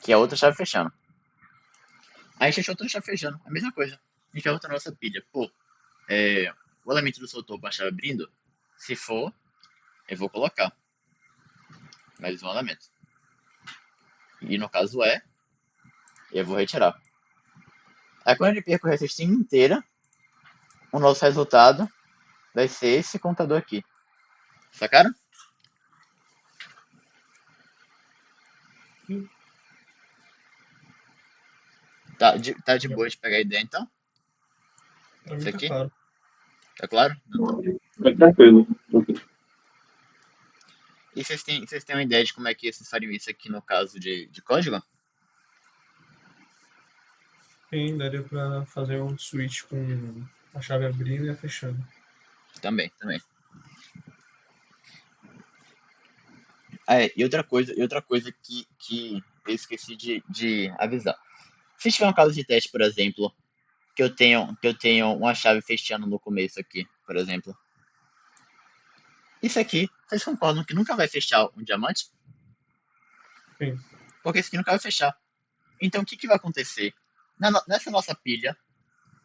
Que é a outra chave fechando. Aí a gente achou outra chave fechando. A mesma coisa. A gente vai voltar na nossa pilha. Pô, o elemento do seu topo, a chave abrindo. Se for, eu vou colocar mais um elemento. E no caso eu vou retirar. Aí quando ele percorrer essa string inteira, o nosso resultado vai ser esse contador aqui. Sacaram? Tá de boa de pegar a ideia então? Pra mim Isso tá aqui? claro. Tá claro? Foi tranquilo. E vocês têm uma ideia de como é que vocês fariam isso aqui no caso de código? Sim, daria pra fazer um switch com a chave abrindo e a fechando. Também, também. E outra coisa que eu esqueci de avisar. Se tiver um caso de teste, por exemplo, que eu tenho uma chave fechando no começo aqui, por exemplo. Isso aqui, vocês concordam que nunca vai fechar um diamante? Sim, Porque isso aqui nunca vai fechar. Então o que vai acontecer? Nessa nossa pilha,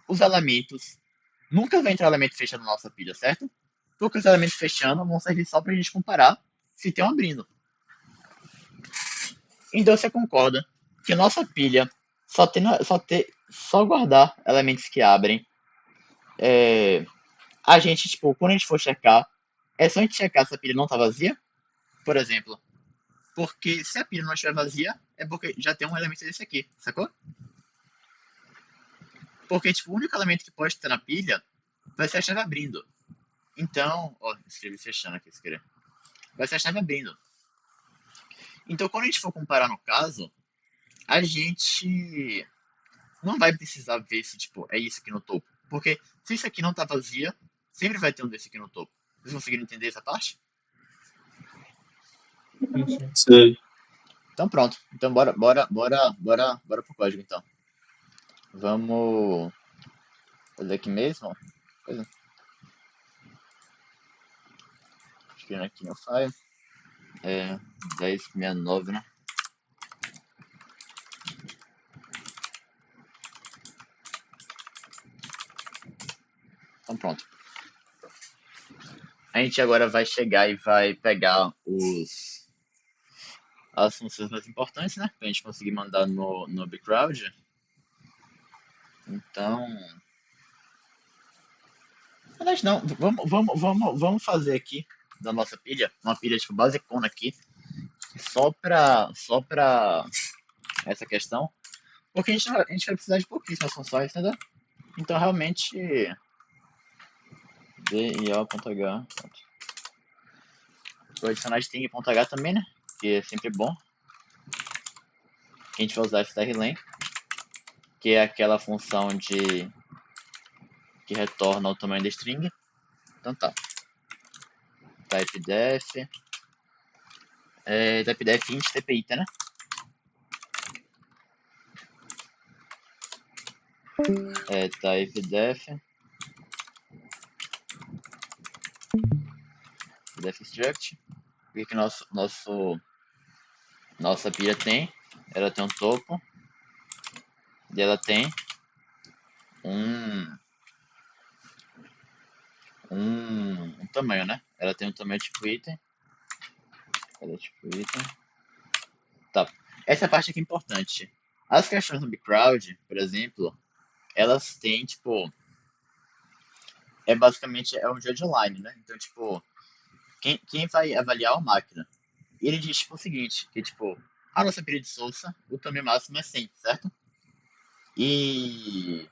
os elementos. Nunca vai entrar elemento fechando na nossa pilha, certo? Porque os elementos fechando vão servir só pra gente comparar se tem um abrindo. Então você concorda que nossa pilha só guardar elementos que abrem. A gente, tipo, quando a gente for checar, é só a gente checar se a pilha não tá vazia, por exemplo. Porque se a pilha não estiver vazia, é porque já tem um elemento desse aqui, sacou? Porque, tipo, o único elemento que pode estar na pilha vai ser a chave abrindo. Então, ó, escrevi fechando aqui, se querer. Vai ser a chave abrindo. Então, quando a gente for comparar no caso, a gente não vai precisar ver se, tipo, é isso aqui no topo. Porque se isso aqui não tá vazia, sempre vai ter um desse aqui no topo. Vocês conseguiram entender essa parte? sim, sim. Sei. Então pronto. Então bora pro código então. Vamos fazer aqui mesmo. Coisa. Escrevendo aqui no file. 1069, né? Então pronto. A gente agora vai chegar e vai pegar as funções mais importantes, né? Pra gente conseguir mandar no BigCrowd. Então. Na verdade, não. Vamos fazer aqui da nossa pilha. Uma pilha tipo basicona aqui. Só pra essa questão. Porque a gente vai precisar de pouquíssimas funções, entendeu? Então realmente. DIO.h. Vou adicionar string.h também, né? Que é sempre bom. A gente vai usar strlen, que é aquela função que retorna o tamanho da string. Então tá. Typedef. Typedef int tpita, né? Typedef. Def struct. O que nossa pilha tem? Ela tem um topo. E ela tem um tamanho, né? Ela tem um tamanho tipo item. Ela é tipo item. Tá. Essa parte aqui é importante. As questões do BigCrowd, por exemplo, elas têm, tipo, basicamente um judge online, né? Então, tipo, quem vai avaliar a máquina? E ele diz, tipo, o seguinte, que, tipo, a nossa pilha de Sousa, o tamanho máximo é 100, certo? E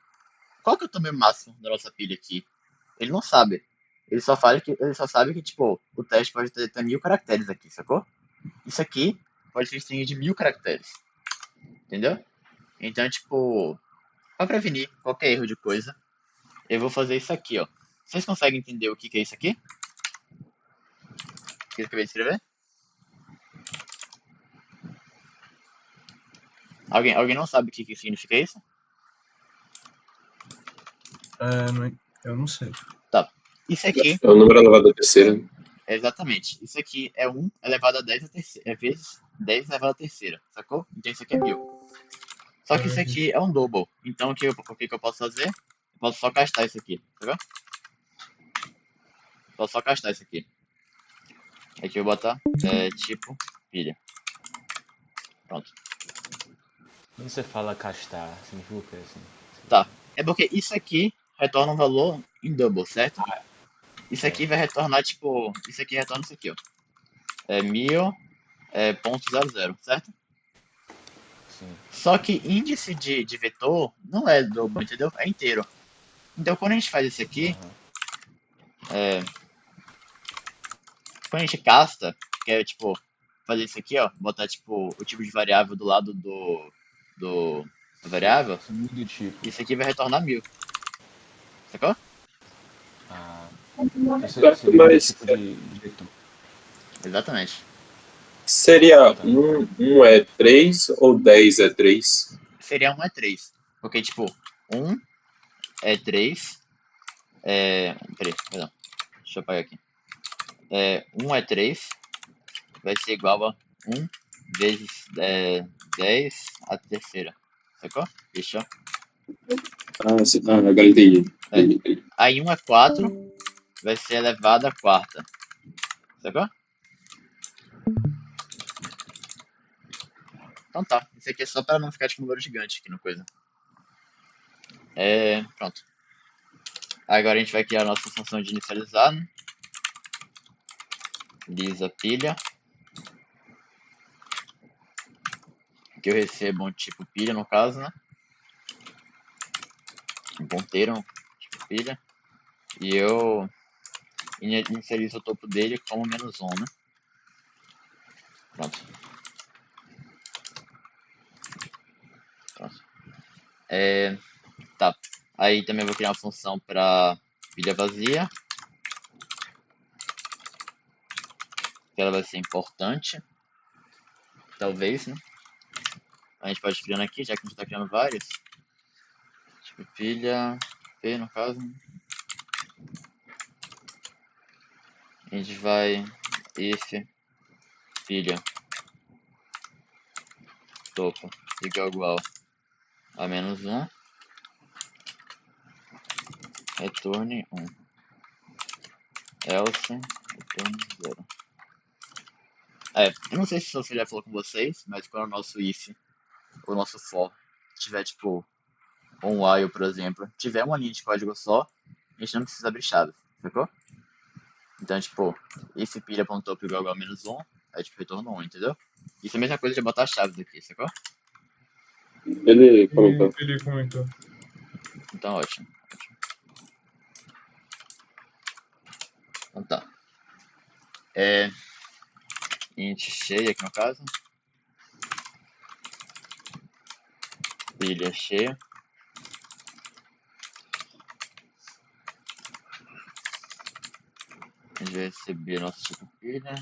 qual que é o tamanho máximo da nossa pilha aqui? Ele não sabe. Ele só sabe que, tipo, o teste pode ter 1000 caracteres aqui, sacou? Isso aqui pode ser string de 1000 caracteres. Entendeu? Então, tipo, pra prevenir qualquer erro de coisa, eu vou fazer isso aqui, ó. Vocês conseguem entender o que que é isso aqui? Que eu acabei de escrever? Alguém não sabe o que que significa isso? Eu não sei. Tá. Isso aqui, É o número elevado à terceira. exatamente. Isso aqui é 1 elevado a 10 a terceira, vezes 10 elevado a terceira, sacou? Então isso aqui é 1000. Só que isso aqui é um double. Então o que que eu posso fazer? Eu posso só castar isso aqui, sacou? Posso só castar isso aqui. Aqui eu vou botar tipo pilha. Pronto. Quando você fala castar, significa o quê, assim? Tá. É porque isso aqui retorna um valor em double, certo? Isso aqui vai retornar, tipo, isso aqui retorna isso aqui, ó. É 1000, ponto 00, certo? Sim. Só que índice de vetor não é double, entendeu? É inteiro. Então quando a gente faz isso aqui, quando a gente casta, que é tipo, fazer isso aqui, ó, botar tipo o tipo de variável do lado do da variável, Você muda o tipo. isso aqui vai retornar 1000. Sacou? Ah, então você muda o Mas tipo de vetor. Exatamente. seria um é 3 ou 10 é 3? Seria 1 é 3. Porque, tipo, 1 é 3. Peraí, perdão. Deixa eu apagar aqui. 1 é 3. Vai ser igual a 1 vezes 10 a terceira. Sacou? Fechou? Agora entendi. É. Entendi. Aí 1 é 4. Vai ser elevado à quarta. Sacou? Então tá. Isso aqui é só pra não ficar tipo um número gigante aqui no coisa. Pronto. Agora a gente vai criar a nossa função de inicializar, né? Lisa pilha. Que eu recebo um tipo pilha, no caso, né? Um ponteiro, tipo pilha. E eu inicializo o topo dele como -1, né? Pronto. Pronto. Tá. Aí também vou criar uma função para pilha vazia. Que ela vai ser importante. Talvez, né? A gente pode ir criando aqui, já que a gente tá criando várias. Tipo pilha P, no caso. A gente vai if pilha topo igual a -1, retorne 1, else retorne 0. Eu não sei se você já falou com vocês, mas quando o nosso if, o nosso for, tiver tipo um while, por exemplo, tiver uma linha de código só, a gente não precisa abrir chaves, sacou? Então, tipo, if pilha.topo igual a -1, aí tipo retorna 1, entendeu? Isso é a mesma coisa de botar as chaves aqui, sacou? Ele comentou. Ele comentou. Então, ótimo. Então tá. Int cheia aqui no caso. Pilha cheia. A gente vai receber nosso tipo pilha.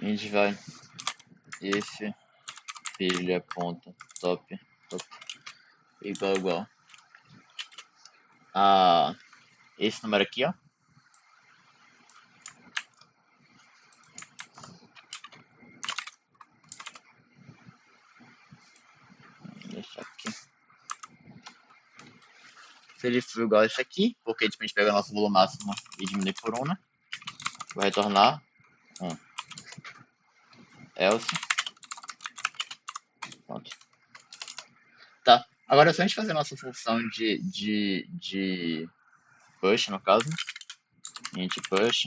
A gente vai if pilha.top igual a esse número aqui, ó. Vou deixar aqui. Se ele for igual a esse aqui, porque tipo, a gente pega o nosso volume máximo e diminui por 1, né? Vai retornar 1. Else. Pronto. Tá. Agora é só a gente fazer a nossa função de push, no caso. Int push.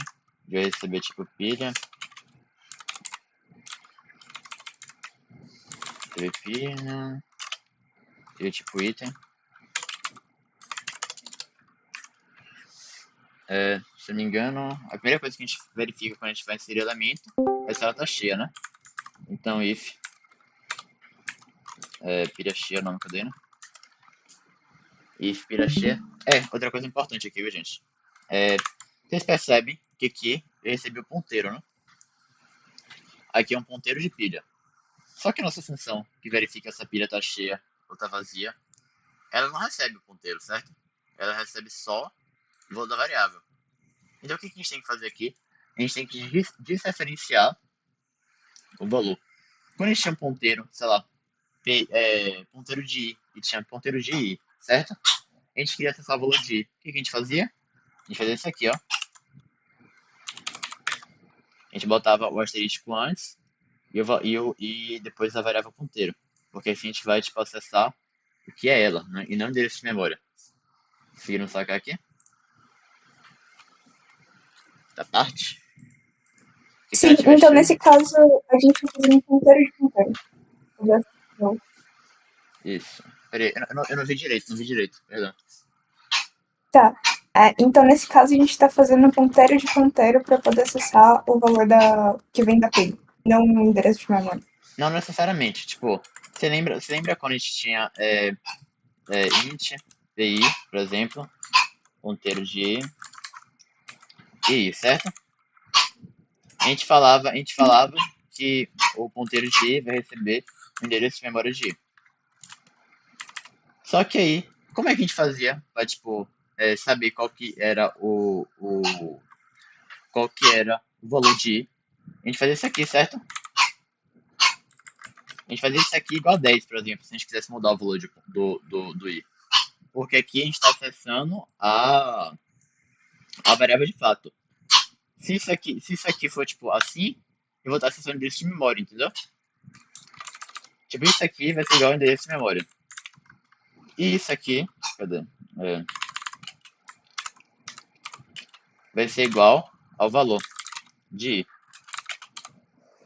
Vai receber tipo pilha. Receber pilha. E tipo item. Se eu não me engano, a primeira coisa que a gente verifica quando a gente vai inserir elemento é se ela tá cheia, né? Então, if pilha cheia, o nome, cadê, né? If pilha cheia. Outra coisa importante aqui, viu, gente? Vocês percebem que aqui eu recebi o ponteiro, né? Aqui é um ponteiro de pilha. Só que a nossa função, que verifica se a pilha está cheia ou está vazia, ela não recebe o ponteiro, certo? Ela recebe só o valor da variável. Então o que a gente tem que fazer aqui? A gente tem que desreferenciar o valor. Quando a gente tinha um ponteiro, sei lá, ponteiro de i e tinha ponteiro de i, certo? A gente queria acessar o valor de i. O que a gente fazia? A gente fazia isso aqui, ó. A gente botava o asterístico antes e depois a variável ponteiro. Porque assim a gente vai tipo, acessar o que é ela, né? E não o endereço de memória. Conseguiram sacar aqui? Da parte? Se Sim, ela tiver então cheia, nesse caso a gente vai fazer um ponteiro de ponteiro. Não. isso. Peraí, eu não vi direito, perdão. Tá. Então nesse caso a gente tá fazendo um ponteiro de ponteiro para poder acessar o valor que vem da pilha, não o endereço de memória. Não necessariamente, tipo, você lembra quando a gente tinha int, pi, por exemplo, ponteiro de i, certo? A gente falava que o ponteiro de i vai receber o endereço de memória de i. Só que aí, como é que a gente fazia para tipo, saber qual que era qual que era o valor de i? A gente fazia isso aqui, certo? A gente fazia isso aqui igual a 10, por exemplo, se a gente quisesse mudar o valor do i. Porque aqui a gente está acessando a variável de fato. Se isso aqui for tipo assim, eu vou estar acessando o endereço de memória, entendeu? Tipo, isso aqui vai ser igual ao endereço de memória. E isso aqui, cadê? Vai ser igual ao valor de i.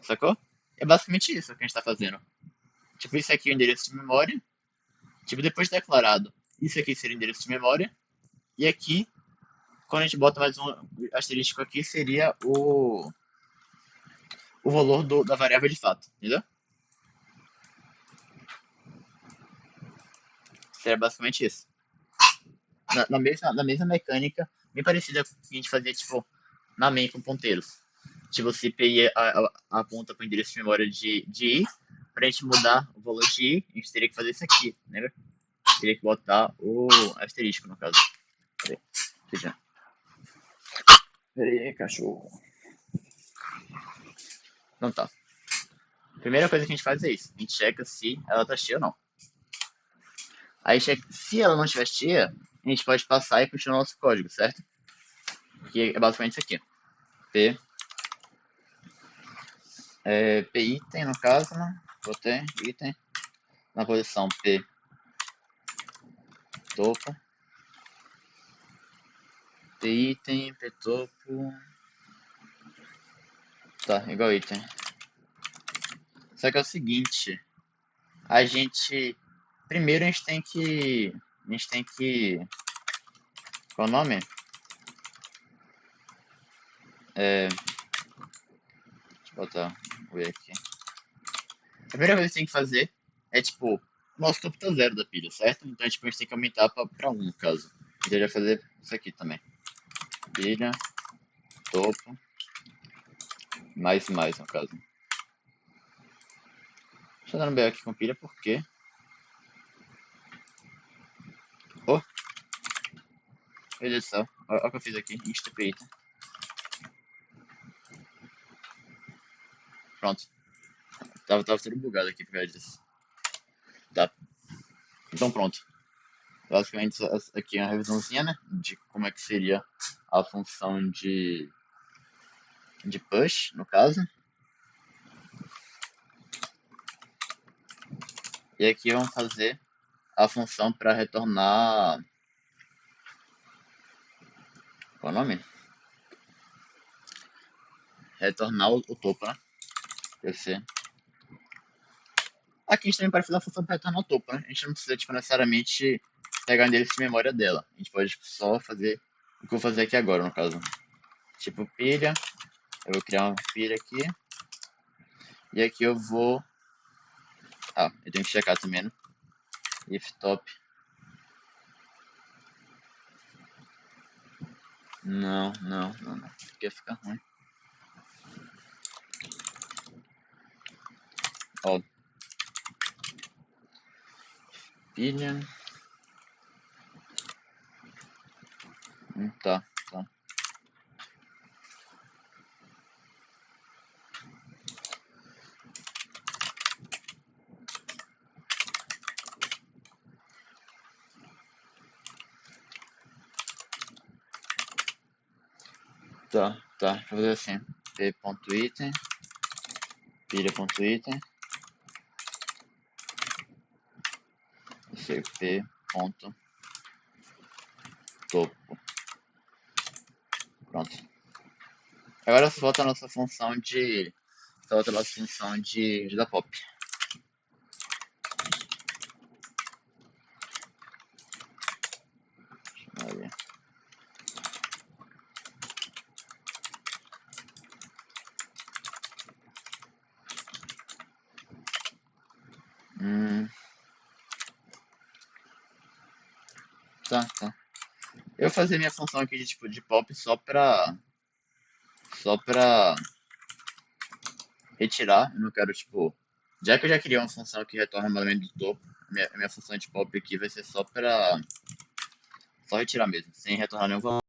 Sacou? É basicamente isso que a gente está fazendo. Tipo, isso aqui é o endereço de memória. Tipo, depois de declarado, isso aqui seria o endereço de memória. E aqui, quando a gente bota mais um asterístico aqui, seria o valor da variável de fato, entendeu? Seria basicamente isso. Na mesma mecânica, bem parecida com o que a gente fazia, tipo, na main com ponteiros. Tipo, se PI aponta para o endereço de memória de i, para a gente mudar o valor de i, a gente teria que fazer isso aqui, lembra? Teria que botar o asterístico, no caso. Peraí, veja. Peraí, cachorro. Não tá. A primeira coisa que a gente faz é isso. A gente checa se ela tá cheia ou não. Aí, se ela não estiver cheia, a gente pode passar e continuar nosso código, certo? Que é basicamente isso aqui. P item, no caso, né? Botei item. Na posição P topo. P item, P topo. Tá, igual item. Só que é o seguinte. Primeiro a gente tem que... Qual o nome? Deixa eu botar o E aqui. A primeira coisa que a gente tem que fazer é, tipo, nosso topo tá 0 da pilha, certo? Então, tipo, a gente tem que aumentar pra 1, no caso. Então, ele vai fazer isso aqui também. Pilha, topo, mais, no caso. Deixa eu dar um BO aqui com pilha, por quê? Oh! Meu Deus do céu. Olha o que eu fiz aqui. Insta-PI. Pronto. Tava tudo bugado aqui por causa disso. Tá. Então pronto. Basicamente aqui é uma revisãozinha, né? De como é que seria a função de push, no caso. E aqui vamos fazer a função para retornar... Qual é o nome? Retornar o topo, né? PC. Aqui a gente também pode fazer a função para retornar o topo, né? A gente não precisa, tipo, necessariamente pegar o endereço de memória dela. A gente pode tipo, só fazer o que eu vou fazer aqui agora, no caso. Tipo, pilha. Eu vou criar uma pilha aqui. E aqui eu vou... Ah, eu tenho que checar também, né? If top. Não. Porque fica ruim. Ó. Pilha. Tá. Tá. Vou fazer assim. P.item. Pilha.item. P.topo. Pronto. Agora só falta a nossa função de... da pop. Olha. Tá. Eu vou fazer minha função aqui de tipo de pop só pra retirar. Eu não quero tipo, já que eu já criei uma função que retorna o elemento do topo, minha função de pop aqui vai ser só retirar mesmo, sem retornar nenhum valor.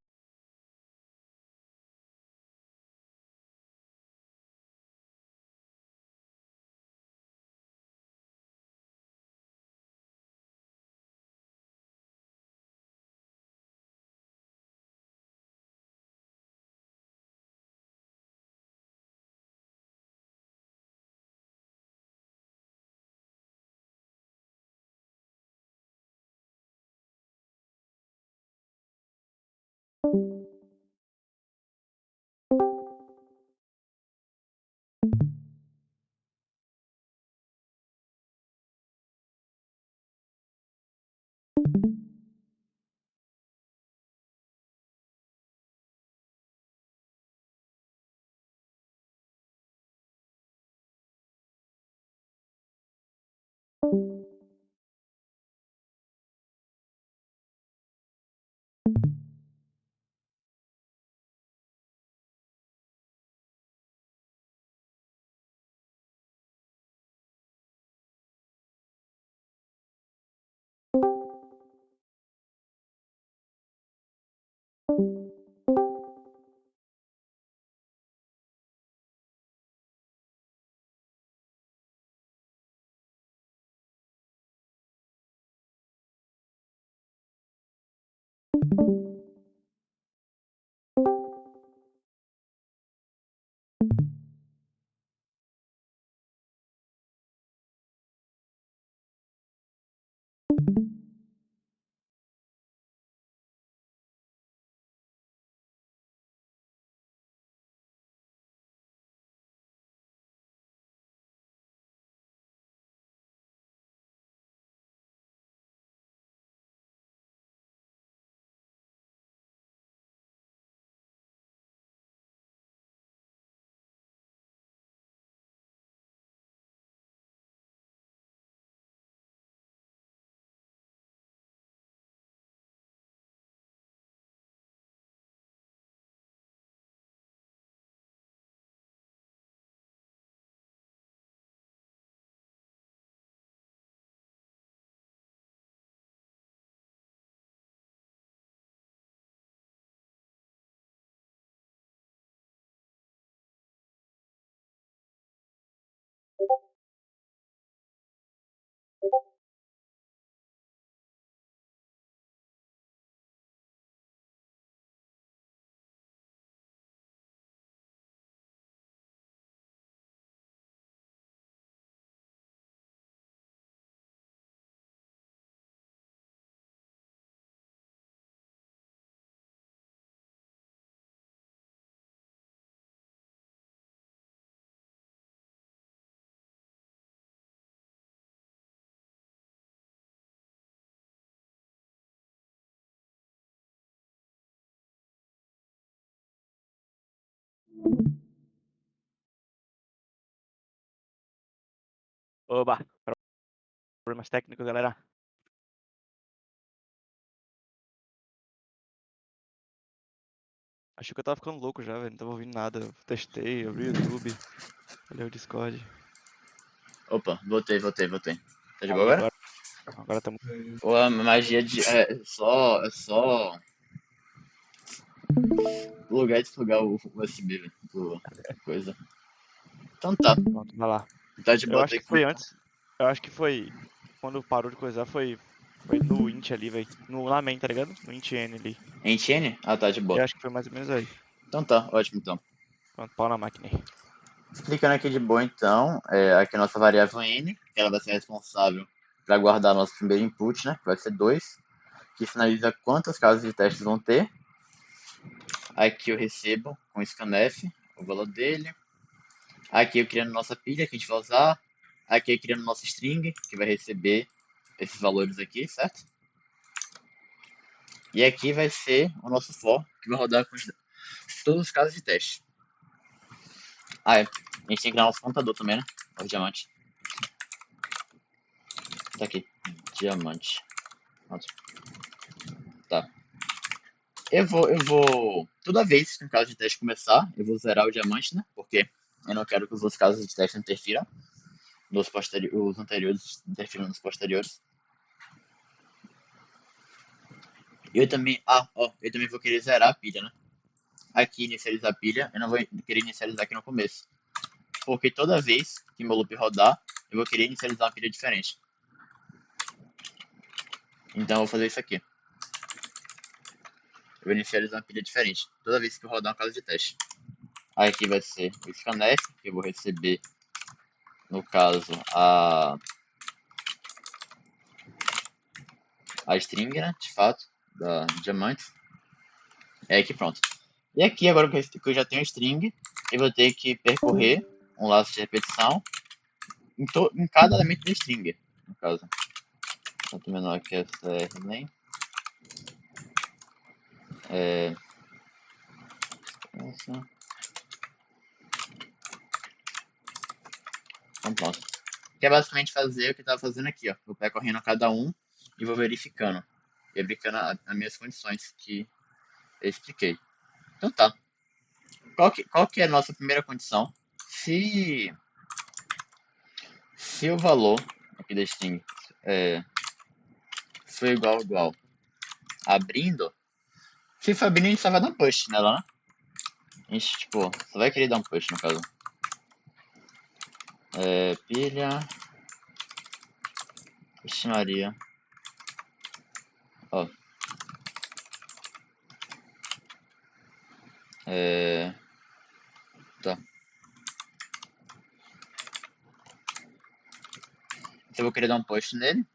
Oba, problemas técnicos, galera. Achei que eu tava ficando louco já, velho. Não tava ouvindo nada. Eu testei, abri o YouTube, olhei o Discord. Opa, voltei. Tá de boa Aí, agora? agora tamo. Pô, a magia de. É só plugar e desplugar o USB, velho. Coisa. Então tá. Pronto, vai lá. Tá de Eu boa, acho tem que que. foi antes. Eu acho que foi. Quando parou de coisar, foi no int ali, velho. Na main, tá ligado? No int n ali. N? Ah, tá de boa. Eu acho que foi mais ou menos aí. Então tá, ótimo então. Pronto, pau na máquina aí. Clicando aqui de boa então, aqui a nossa variável n, que ela vai ser responsável para guardar nosso primeiro input, né, que vai ser 2, que finaliza quantas casas de testes vão ter. Aqui eu recebo com scanf o valor dele. Aqui eu criando nossa pilha que a gente vai usar. Aqui eu criando nossa string, que vai receber esses valores aqui, certo? E aqui vai ser o nosso for, que vai rodar com todos os casos de teste. A gente tem que criar nosso contador também, né? O diamante. Tá aqui. Diamante. Pronto. Tá. Eu vou. Toda vez que um caso de teste começar, eu vou zerar o diamante, né? Porque eu não quero que os outros casos de teste interfiram. Os anteriores interfiram nos posteriores. Eu também. Eu também vou querer zerar a pilha, né? Aqui inicializar a pilha, eu não vou querer inicializar aqui no começo. Porque toda vez que meu loop rodar, eu vou querer inicializar uma pilha diferente. Então eu vou fazer isso aqui. Eu vou inicializar uma pilha diferente. Toda vez que eu rodar um caso de teste. Aí aqui vai ser o scanf, que eu vou receber, no caso, a string, né, de fato, da diamante. É aqui pronto. E aqui, agora que eu já tenho a string, eu vou ter que percorrer um laço de repetição em cada elemento da string, no caso. Quanto menor que essa remain. Essa. Então pronto. Que é basicamente fazer o que eu estava fazendo aqui, ó. Vou percorrendo cada um e vou verificando. E aplicando as minhas condições que eu expliquei. Então tá. Qual que é a nossa primeira condição? Se o valor aqui da string for igual abrindo, se for abrindo a gente só vai dar um push nela, né? A gente, tipo, só vai querer dar um push no caso. Pilha. Vixe Maria. Ó. Tá. Então eu vou querer dar um push nele.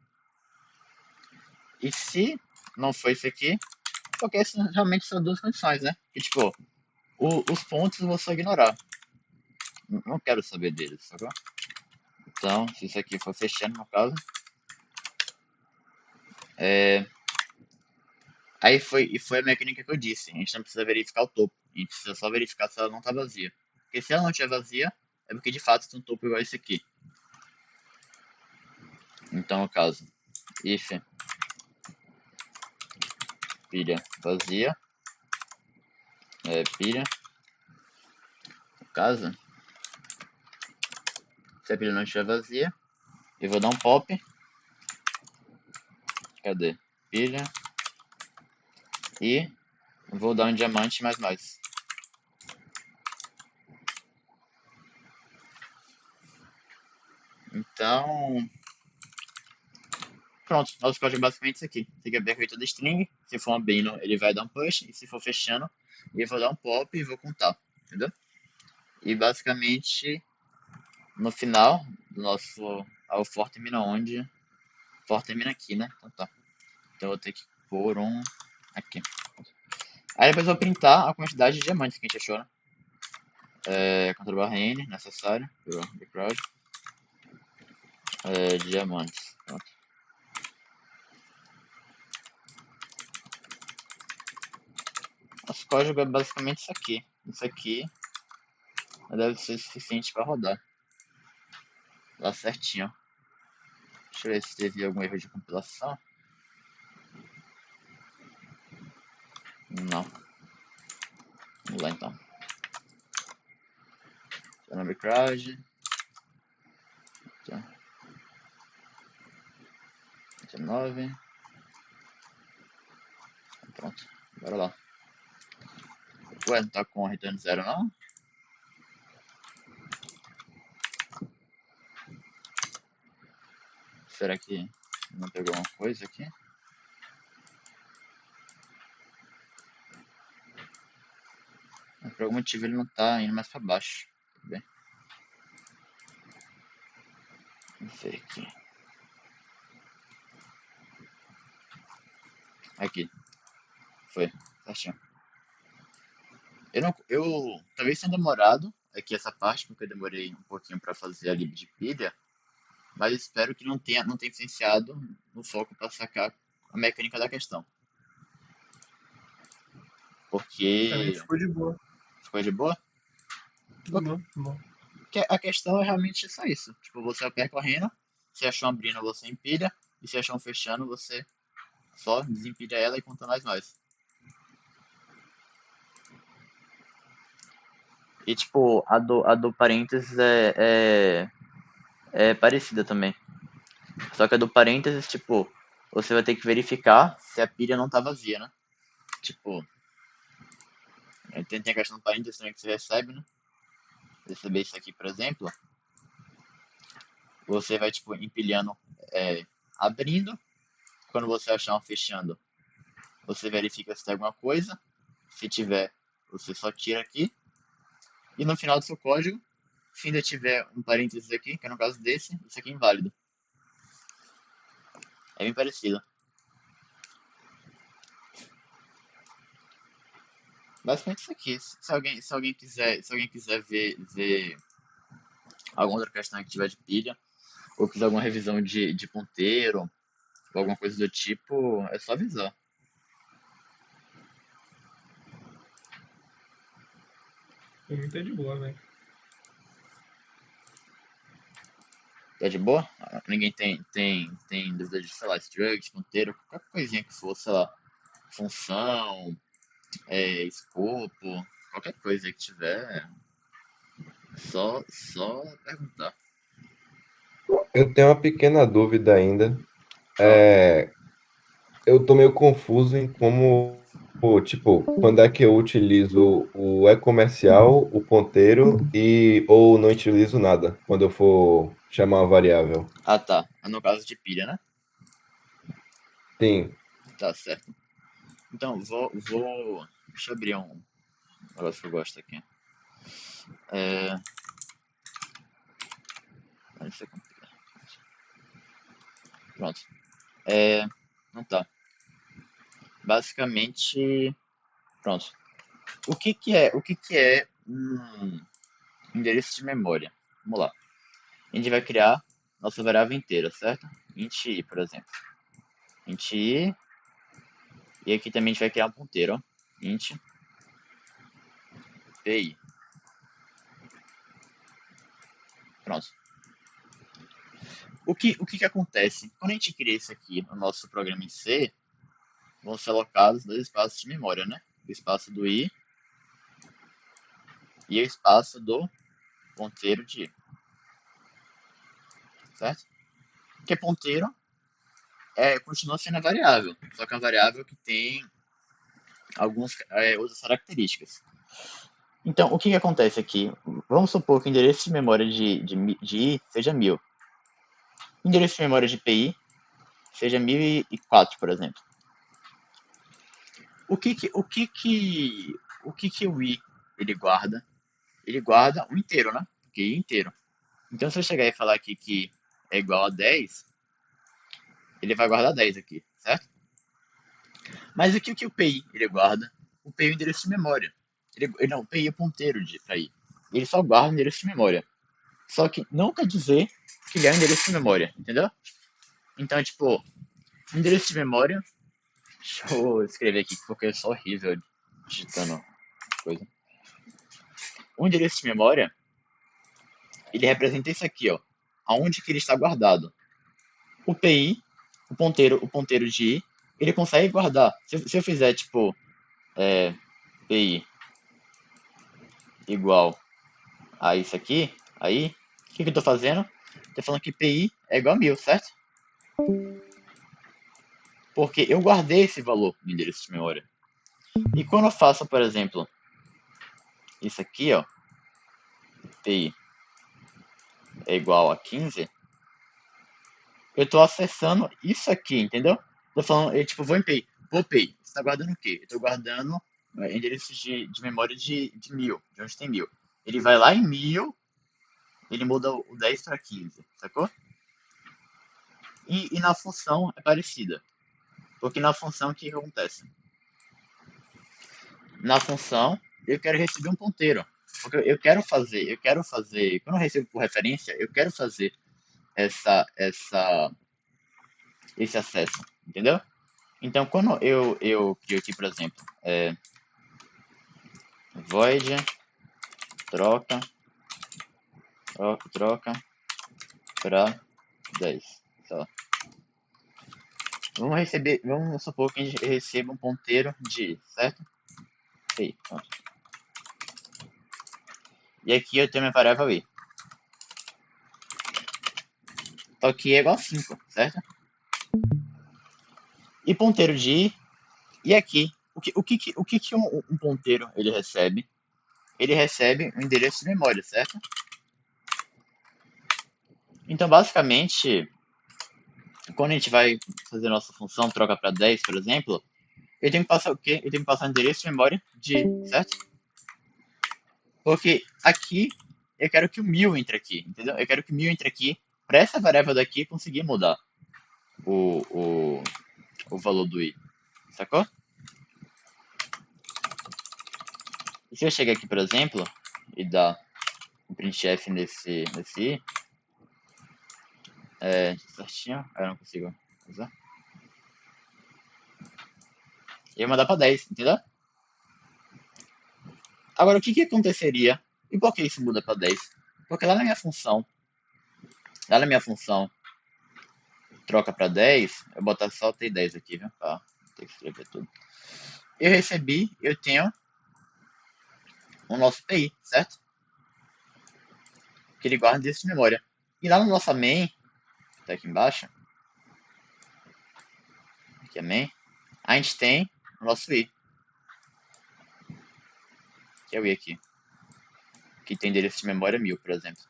E se não for isso aqui, porque essas realmente são duas condições, né? Que tipo, os pontos eu vou só ignorar. Não quero saber deles, sacou? Então, se isso aqui for fechando no caso. Aí foi a mecânica que eu disse. A gente não precisa verificar o topo. A gente precisa só verificar se ela não tá vazia. Porque se ela não estiver vazia, é porque de fato tem um topo igual esse aqui. Então, no caso, if pilha vazia, pilha, no caso, se a pilha não estiver vazia, eu vou dar um pop. Cadê? Pilha. E vou dar um diamante mais. Então, pronto. Nosso código é basicamente isso aqui. Fica bem feito da string. Se for abrindo, ele vai dar um push. E se for fechando, eu vou dar um pop e vou contar. Entendeu? E basicamente, no final do nosso. O for termina onde? O for termina aqui, né? Então tá. Então eu vou ter que pôr um aqui. Aí depois eu vou printar a quantidade de diamantes que a gente achou, né? Ctrl barra N, necessário. Background. Diamantes. Pronto. Nosso código é basicamente isso aqui. Isso aqui deve ser suficiente para rodar. Dá certinho. Deixa eu ver se teve algum erro de compilação. Não. Vamos lá então. Memory crowd. 19. Pronto. Bora lá. Ué, não tá com return 0 não? Será que não pegou alguma coisa aqui? Por algum motivo ele não tá indo mais pra baixo. Tudo bem. Vamos ver aqui. Aqui. Foi. Certinho. Talvez tenha demorado aqui essa parte, porque eu demorei um pouquinho pra fazer a lib de pilha. Mas espero que não tenha influenciado no foco para sacar a mecânica da questão. Pra mim Porque ficou de boa. ficou de boa? De boa, de boa. Porque a questão é realmente só isso. Tipo, você vai percorrendo, se achou abrindo, você empilha, e se achou fechando, você só desempilha ela e conta mais. E tipo, a do parênteses é parecida também. Só que a do parênteses, tipo, você vai ter que verificar se a pilha não tá vazia, né? Tipo, tem a questão do parênteses também que você recebe, né? Receber isso aqui, por exemplo, você vai, tipo, empilhando, abrindo. Quando você achar um fechando, você verifica se tem alguma coisa. Se tiver, você só tira aqui. E no final do seu código, se ainda tiver um parênteses aqui, que é no caso desse, isso aqui é inválido. É bem parecido. Basicamente isso aqui. Se alguém quiser ver alguma outra questão que tiver de pilha, ou quiser alguma revisão de ponteiro, ou alguma coisa do tipo, é só avisar. Pra mim tá de boa, velho. Tá de boa? Ninguém tem dúvida de, sei lá, struct, ponteiro, qualquer coisinha que for, sei lá, função, escopo, qualquer coisa que tiver, só perguntar. Eu tenho uma pequena dúvida ainda. Qual? Eu tô meio confuso em como, tipo, quando é que eu utilizo o e-comercial, o ponteiro ou não utilizo nada quando eu for chamar uma variável. Ah, tá. No caso de pilha, né? Sim, Tá certo. Então, deixa eu abrir um negócio que eu gosto aqui. É... Isso é complicado. Pronto. Não tá. Basicamente, pronto. O que que é um endereço de memória? Vamos lá. A gente vai criar nossa variável inteira, certo? Int i, por exemplo. Int i. E aqui também a gente vai criar um ponteiro, ó. Int pi. Pronto. O que que acontece? Quando a gente cria isso aqui no nosso programa em C, vão ser alocados dois espaços de memória, né? O espaço do i e o espaço do ponteiro de i, certo? Porque ponteiro continua sendo a variável, só que é uma variável que tem algumas outras características. Então, o que que acontece aqui? Vamos supor que o endereço de memória de i seja 1000. O endereço de memória de pi seja 1004, por exemplo. O que que o i ele guarda? Ele guarda o inteiro, né? Porque i é inteiro. Então, se eu chegar e falar aqui que é igual a 10, ele vai guardar 10 aqui, certo? Mas o que o PI ele guarda? O PI é o endereço de memória. Não, o PI é ponteiro para i. Ele só guarda o endereço de memória. Só que não quer dizer que ele é o endereço de memória, entendeu? Então, tipo, endereço de memória. Deixa eu escrever aqui porque eu sou horrível digitando coisa. O endereço de memória, ele representa isso aqui, ó. Aonde que ele está guardado. o PI, o ponteiro de I, ele consegue guardar. Se eu fizer, tipo, PI igual a isso aqui, aí, o que eu tô fazendo? Tô falando que PI é igual a 1000, certo? Porque eu guardei esse valor no endereço de memória. E quando eu faço, por exemplo, isso aqui, ó, PI é igual a 15, eu tô acessando isso aqui, entendeu? Tô falando, eu tipo, vou em PI. Vou PI. Você tá guardando o quê? Eu tô guardando endereços de memória de 1000, de onde tem 1000. Ele vai lá em 1000, ele muda o 10 para 15, sacou? E na função é parecida. Porque na função o que acontece? Na função eu quero receber um ponteiro. Porque eu quero fazer, quando eu recebo por referência, eu quero fazer esse acesso, entendeu? Então quando eu crio aqui, por exemplo, void troca para 10, sei lá. Vamos supor que a gente receba um ponteiro de, certo? Aí, pronto. E aqui eu tenho minha variável i. Então aqui é igual a 5, certo? E ponteiro de i, e aqui, o que um ponteiro ele recebe? Ele recebe um endereço de memória, certo? Então basicamente, quando a gente vai fazer nossa função troca para 10, por exemplo, eu tenho que passar o quê? Eu tenho que passar o endereço de memória de i, certo? Porque aqui eu quero que o 1000 entre aqui, entendeu? Eu quero que o 1000 entre aqui para essa variável daqui conseguir mudar o, o, o valor do i, sacou? E se eu chegar aqui, por exemplo, e dar um printf nesse i, certinho, eu não consigo usar. E eu mandar para 10, entendeu? Agora, o que aconteceria? E por que isso muda para 10? Porque lá na minha função troca para 10, eu vou botar só o T10 aqui, viu? Pra ter que escrever tudo. Eu tenho o nosso PI, certo? Que ele guarda desse de memória. E lá na nossa main, tá aqui embaixo, aqui é main, a gente tem o nosso i, que é o i aqui, que tem endereço de memória 1000, por exemplo.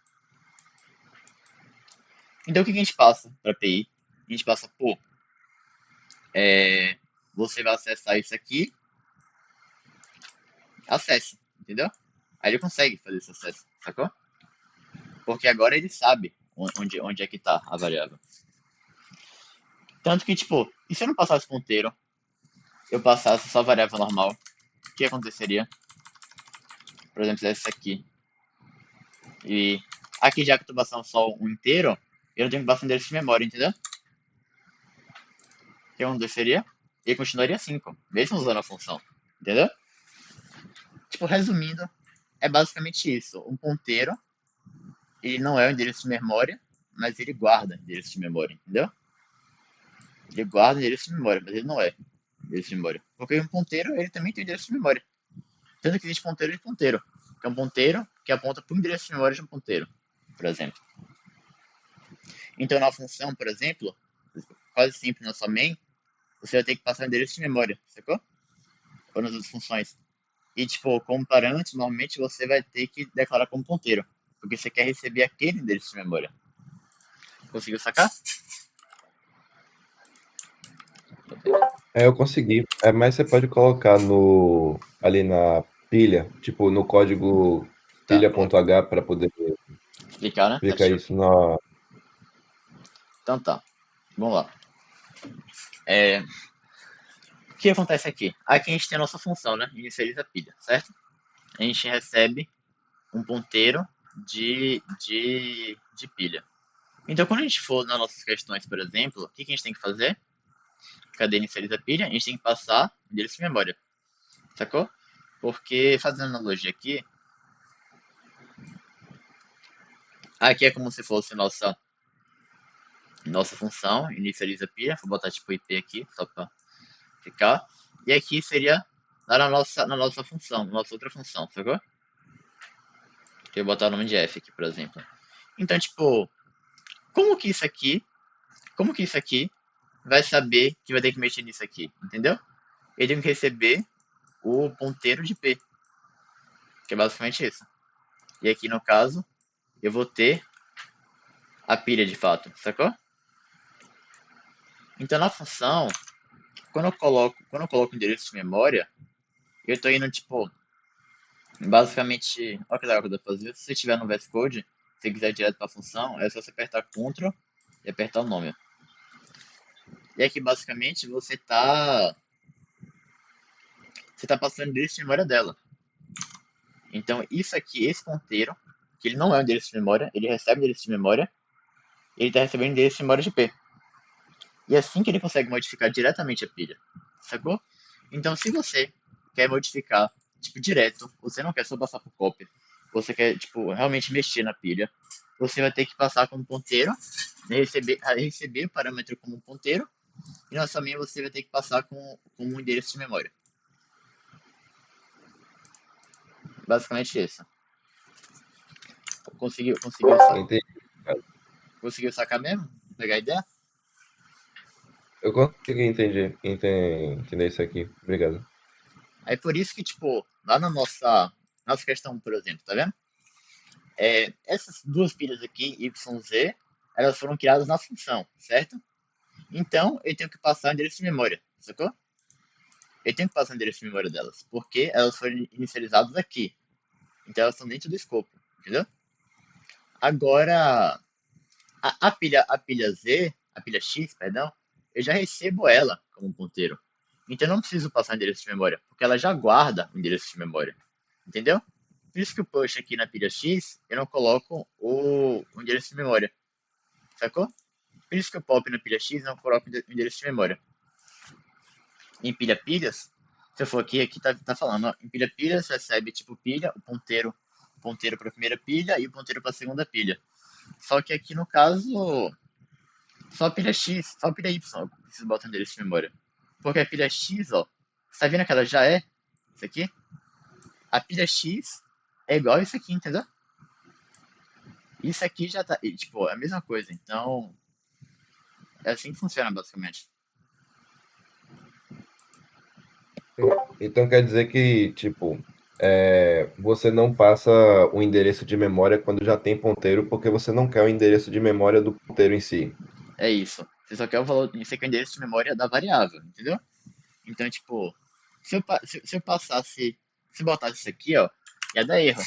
Então o que a gente passa para PI? A gente passa por você vai acessar isso aqui, acesse, entendeu? Aí ele consegue fazer esse acesso, sacou? Porque agora ele sabe onde é que tá a variável. Tanto que, tipo, e se eu não passasse ponteiro, eu passasse só a variável normal, o que aconteceria? Por exemplo, essa aqui. E aqui, já que eu tô passando só um inteiro, eu não tenho que passar endereço de memória, entendeu? O que aconteceria? Ele continuaria 5, mesmo usando a função, entendeu? Tipo, resumindo, é basicamente isso. Um ponteiro, ele não é um endereço de memória, mas ele guarda endereço de memória, entendeu? Ele guarda endereço de memória, mas ele não é endereço de memória. Porque um ponteiro, ele também tem endereço de memória. Tanto que existe ponteiro de ponteiro, que é um ponteiro que aponta para o endereço de memória de um ponteiro, por exemplo. Então, na função, por exemplo, quase sempre na sua main, você vai ter que passar o endereço de memória, sacou? Ou nas outras funções. E, tipo, como parâmetro, normalmente você vai ter que declarar como ponteiro, porque você quer receber aquele endereço de memória. Conseguiu sacar? Eu consegui. Mas você pode colocar ali na pilha, tipo no código Tá, vou pilha.h para poder explicar, né? explicar Certinho. isso na. Então tá, vamos lá. O que acontece aqui? Aqui a gente tem a nossa função, né? Inicializa a pilha, certo? A gente recebe um ponteiro de pilha. Então, quando a gente for nas nossas questões, por exemplo, o que a gente tem que fazer? Cadê inicializa a pilha? A gente tem que passar o endereço de memória, sacou? Porque, fazendo analogia aqui é como se fosse nossa nossa função, inicializa pilha, vou botar tipo IP aqui, só para ficar. E aqui seria lá na nossa função, na nossa outra função, sacou? Que eu vou botar o nome de F aqui, por exemplo. Então, tipo, como que isso aqui vai saber que vai ter que mexer nisso aqui, entendeu? Ele tem que receber o ponteiro de P, que é basicamente isso. E aqui no caso, eu vou ter a pilha de fato, sacou? Então na função, quando eu coloco endereço de memória, eu tô indo tipo, basicamente, olha que legal que eu vou fazer. Se você estiver no VS Code, se quiser ir direto para a função, é só você apertar Ctrl e apertar o nome. E aqui basicamente você tá passando o endereço de memória dela. Então isso aqui, esse ponteiro, que ele não é o endereço de memória, ele recebe o endereço de memória, ele está recebendo o endereço de memória de P. E é assim que ele consegue modificar diretamente a pilha, sacou? Então se você quer modificar, tipo, direto, você não quer só passar por cópia, você quer, tipo, realmente mexer na pilha, você vai ter que passar como ponteiro, receber o parâmetro como ponteiro, e na sua minha você vai ter que passar como um endereço de memória. Basicamente isso. Conseguiu Entendi. sacar mesmo? Pegar a ideia? Eu consegui entender isso aqui. Obrigado. Aí por isso que, tipo, lá na nossa questão, por exemplo, tá vendo? Essas duas pilhas aqui, Y, Z, elas foram criadas na função, certo? Então, eu tenho que passar o endereço de memória, sacou? Eu tenho que passar o endereço de memória delas, porque elas foram inicializadas aqui. Então, elas estão dentro do escopo, entendeu? Agora, a pilha Z, a pilha X, perdão, eu já recebo ela como ponteiro. Então, eu não preciso passar o endereço de memória, porque ela já guarda o endereço de memória, entendeu? Por isso que o push aqui na pilha X, eu não coloco o endereço de memória, sacou? Por isso que o pop na pilha X não coloco o endereço de memória. Em pilha pilhas, se eu for aqui tá falando, ó, em pilha pilhas recebe tipo pilha, o ponteiro para a primeira pilha e o ponteiro para a segunda pilha. Só que aqui no caso, só a pilha X, só a pilha Y, eu preciso botar o endereço de memória. Porque a pilha X, ó, você tá vendo que ela já é isso aqui? A pilha X é igual isso aqui, entendeu? Isso aqui já tá, tipo, é a mesma coisa. Então, é assim que funciona basicamente. Então quer dizer que, tipo, você não passa o endereço de memória quando já tem ponteiro, porque você não quer o endereço de memória do ponteiro em si. É isso. Você só quer o valor, você quer o endereço de memória da variável, entendeu? Então, tipo, se eu passasse, se botasse isso aqui, ó, ia dar erro.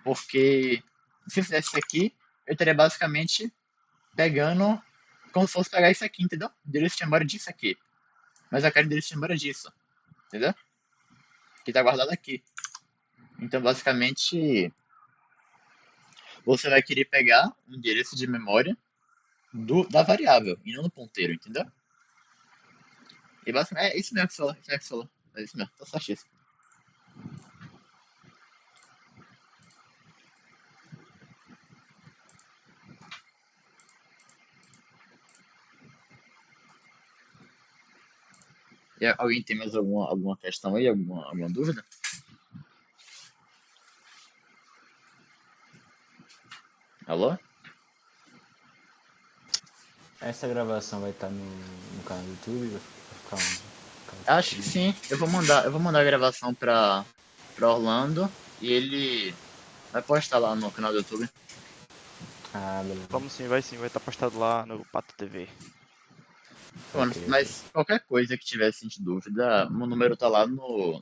Porque se eu fizesse isso aqui, eu estaria basicamente pegando como se fosse pegar isso aqui, entendeu? Endereço de memória disso aqui. Mas eu quero endereço de memória disso, entendeu? Que tá guardado aqui. Então, basicamente, você vai querer pegar o endereço de memória da variável e não do ponteiro, entendeu? E basicamente é isso mesmo que você falou, isso mesmo que você falou. É isso mesmo, tá certíssimo. E alguém tem mais alguma questão aí, alguma dúvida? Alô? Essa gravação vai estar no canal do YouTube? Vai ficar onde? Acho que sim. Eu vou mandar a gravação pra Orlando e ele vai postar lá no canal do YouTube. Ah, beleza. Vamos sim, vai estar postado lá no Pato TV. Mano, Ok, mas qualquer coisa que tiver sentido dúvida, meu número tá lá no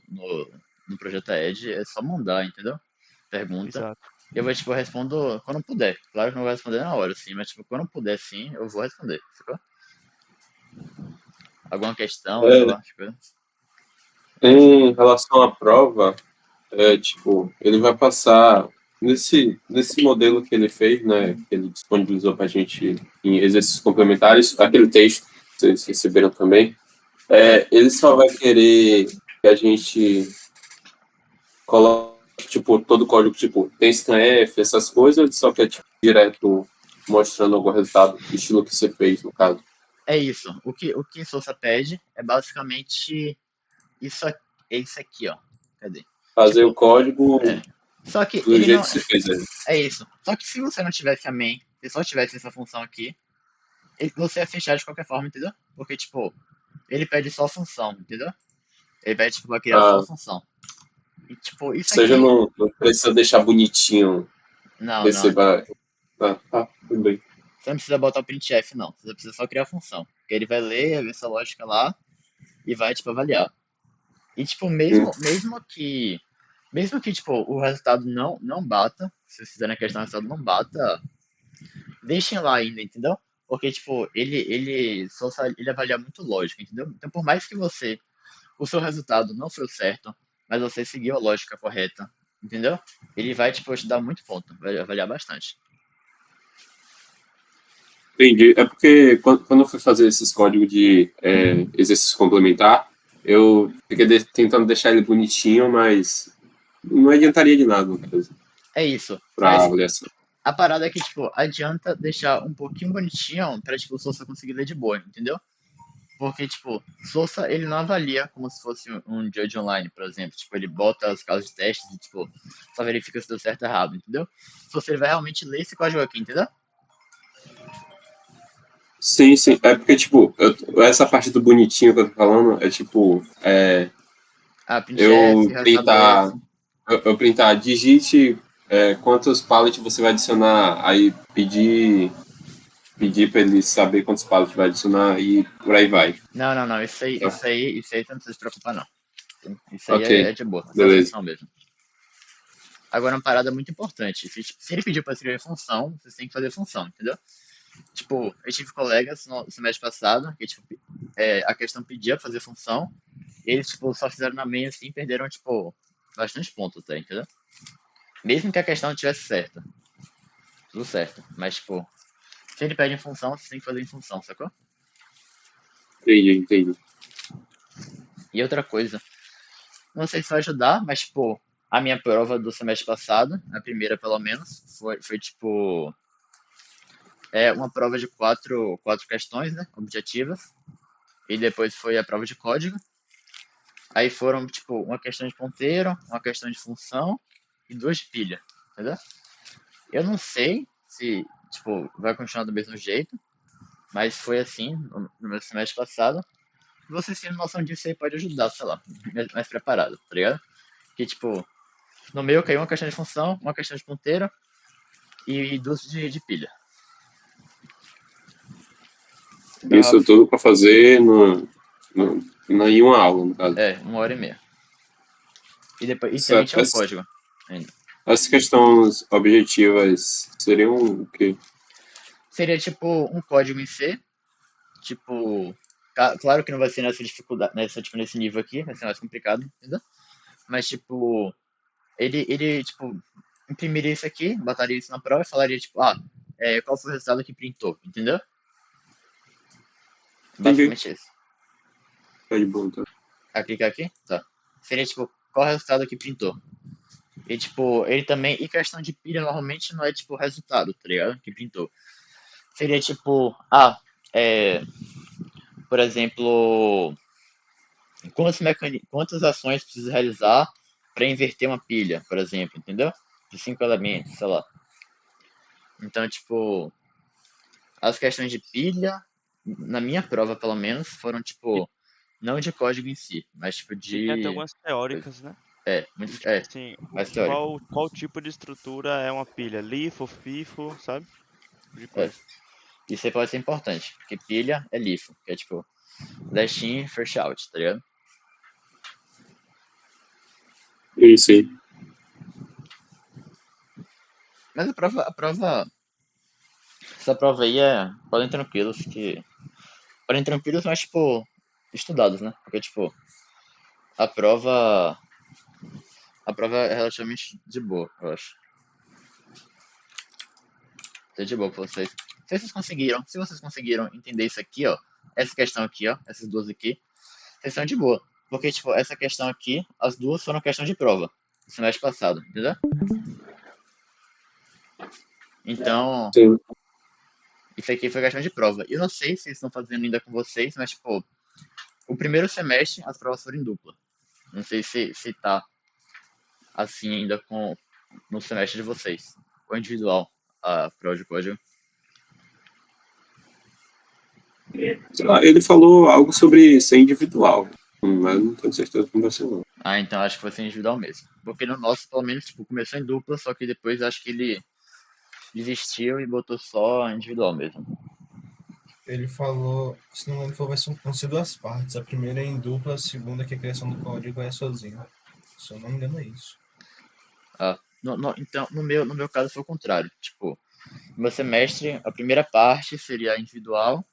Projeto Ed, é só mandar, entendeu? Pergunta. Exato. Eu vou, tipo, respondo quando puder. Claro que não vou responder na hora, sim, mas, tipo, quando puder, sim, eu vou responder, sacou? Alguma questão, sei lá, tipo... Em relação à prova, tipo, ele vai passar nesse modelo que ele fez, né, que ele disponibilizou para a gente em exercícios complementares, aquele texto que vocês receberam também, ele só vai querer que a gente coloque, tipo, todo o código, tipo, tem scanf, essas coisas, ele só quer, tipo, direto mostrando algum resultado, estilo que você fez, no caso. É isso. O que Sousa pede é basicamente isso aqui, ó. Cadê? Fazer o Tipo, código é. Só que do ele jeito não. que você fez aí. É isso. Só que se você não tivesse a main, se só tivesse essa função aqui, você ia fechar de qualquer forma, entendeu? Porque, tipo, ele pede só a função, entendeu? Ele pede, tipo, pra criar só a Ah, função. E, tipo, isso seja, aqui. não precisa deixar bonitinho, Não, não. receber. Tudo bem. Você não precisa botar o printf, não. Você precisa só criar a função. Porque ele vai ler, vai ver essa lógica lá e vai, tipo, avaliar. E, tipo, Hum. mesmo que, tipo, o resultado não bata, se vocês fizerem a questão, o resultado não bata, deixem lá ainda, entendeu? Porque, tipo, ele avalia muito lógica, entendeu? Então, por mais que o seu resultado não foi o certo, mas você seguiu a lógica correta, entendeu? Ele vai, tipo, te dar muito ponto, vai avaliar bastante. Entendi. É porque quando eu fui fazer esses códigos de exercício complementar, eu fiquei tentando deixar ele bonitinho, mas não adiantaria de nada, no caso, É isso. pra Mas avaliação. a parada é que, tipo, adianta deixar um pouquinho bonitinho pra, tipo, o Sousa conseguir ler de boa, entendeu? Porque, tipo, Sousa, ele não avalia como se fosse um judge online, por exemplo. Tipo, ele bota os casos de testes e, tipo, só verifica se deu certo ou errado, entendeu? Sousa, ele vai realmente ler esse código aqui, entendeu? Sim, sim. É porque, tipo, essa parte do bonitinho que eu tô falando é tipo, Ah, printf, eu resultado é printar, esse. eu printar, digite quantos pallets você vai adicionar, aí pedir para ele saber quantos pallets vai adicionar e por aí vai. Não, não, não. Tá? Isso aí você não precisa se preocupar, não. Isso aí Ok, é de boa. É só beleza. função mesmo. Agora, uma parada muito importante. Se ele pediu pra escrever função, você tem que fazer função, entendeu? Tipo, eu tive colegas no semestre passado que, tipo, a questão pedia pra fazer função, e eles, tipo, só fizeram na main assim, perderam, tipo, bastante pontos até, entendeu? Mesmo que a questão não tivesse certa. Tudo certo. Mas, tipo, se ele pede em função, você tem que fazer em função, sacou? Entendi. E outra coisa, não sei se vai ajudar, mas, tipo, a minha prova do semestre passado, a primeira pelo menos, foi tipo, uma prova de quatro questões, né, objetivas, e depois foi a prova de código. Aí foram, tipo, uma questão de ponteiro, uma questão de função e duas de pilha, entendeu? Eu não sei se, tipo, vai continuar do mesmo jeito, mas foi assim no meu semestre passado. Você tendo noção disso aí pode ajudar, sei lá, mais preparado, tá ligado? Que, tipo, no meu caiu uma questão de função, uma questão de ponteiro e duas de pilha. Então, Isso tudo para fazer em uma aula, no caso. 1h30. E depois, e também Essa, tinha o essa, código ainda. essas questões objetivas seriam o quê? Seria tipo um código em C, tipo, claro que não vai ser nessa dificuldade, tipo, nesse nível aqui, vai ser mais complicado, entendeu? Mas, tipo, ele tipo, imprimiria isso aqui, botaria isso na prova e falaria, tipo, qual foi o resultado que printou, entendeu? Entendi. Basicamente isso. Tá de boa, tá? Clicar aqui? Tá. Seria, tipo, qual o resultado que printou. E, tipo, ele também, e questão de pilha, normalmente não é, tipo, resultado, tá ligado? Que printou. Seria, tipo, por exemplo, quantas ações precisa realizar para inverter uma pilha, por exemplo, entendeu? De 5 elementos, sei lá. Então, tipo, as questões de pilha, na minha prova, pelo menos, foram, E, tipo, não de código em si, mas, tipo, e tem até de algumas coisa. teóricas, né? Muito, E tipo assim, mais teórico. qual tipo de estrutura é uma pilha? LIFO, FIFO, sabe? Tipo de É. coisa. Isso aí pode ser importante, porque pilha é LIFO, que é, tipo, last in, first out, tá ligado? Isso aí. Mas essa prova aí podem tranquilos, mas, tipo, estudados, né? Porque, tipo, a prova, a prova é relativamente de boa, eu acho. É de boa pra vocês. Se vocês conseguiram entender isso aqui, ó, essa questão aqui, ó, essas duas aqui, vocês estão de boa. Porque, tipo, essa questão aqui, as duas foram questão de prova, no semestre passado, entendeu? Então, Sim. Isso aqui foi questão de prova. Eu não sei se eles estão fazendo ainda com vocês, mas, tipo, o primeiro semestre as provas foram em dupla. Não sei se tá assim ainda no semestre de vocês. Ou individual, a prova de código. Sei lá, ele falou algo sobre ser individual, mas não tenho certeza como vai ser não. Ah, então acho que vai ser individual mesmo. Porque no nosso, pelo menos, tipo, começou em dupla, só que depois acho que ele desistiu e botou só individual mesmo. Ele falou, se não me engano, vão ser duas partes. A primeira é em dupla, a segunda que a criação do código é sozinho. Se eu não me engano, é isso. Ah, então, no meu caso foi o contrário. Tipo, no meu semestre, a primeira parte seria individual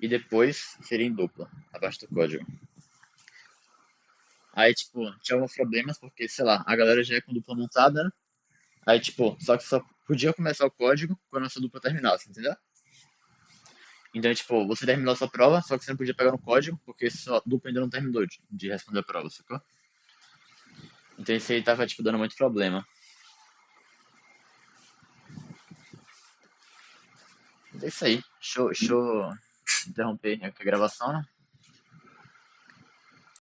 e depois seria em dupla, a parte do código. Aí, tipo, tinha alguns problemas porque, sei lá, a galera já é com dupla montada, né? Aí, tipo, só que só podia começar o código quando a sua dupla terminasse, entendeu? Então, tipo, você terminou a sua prova, só que você não podia pegar no código, porque sua dupla ainda não terminou de responder a prova, sacou? Então isso aí tava, tipo, dando muito problema. Mas é isso aí. Deixa eu interromper aqui a gravação, né?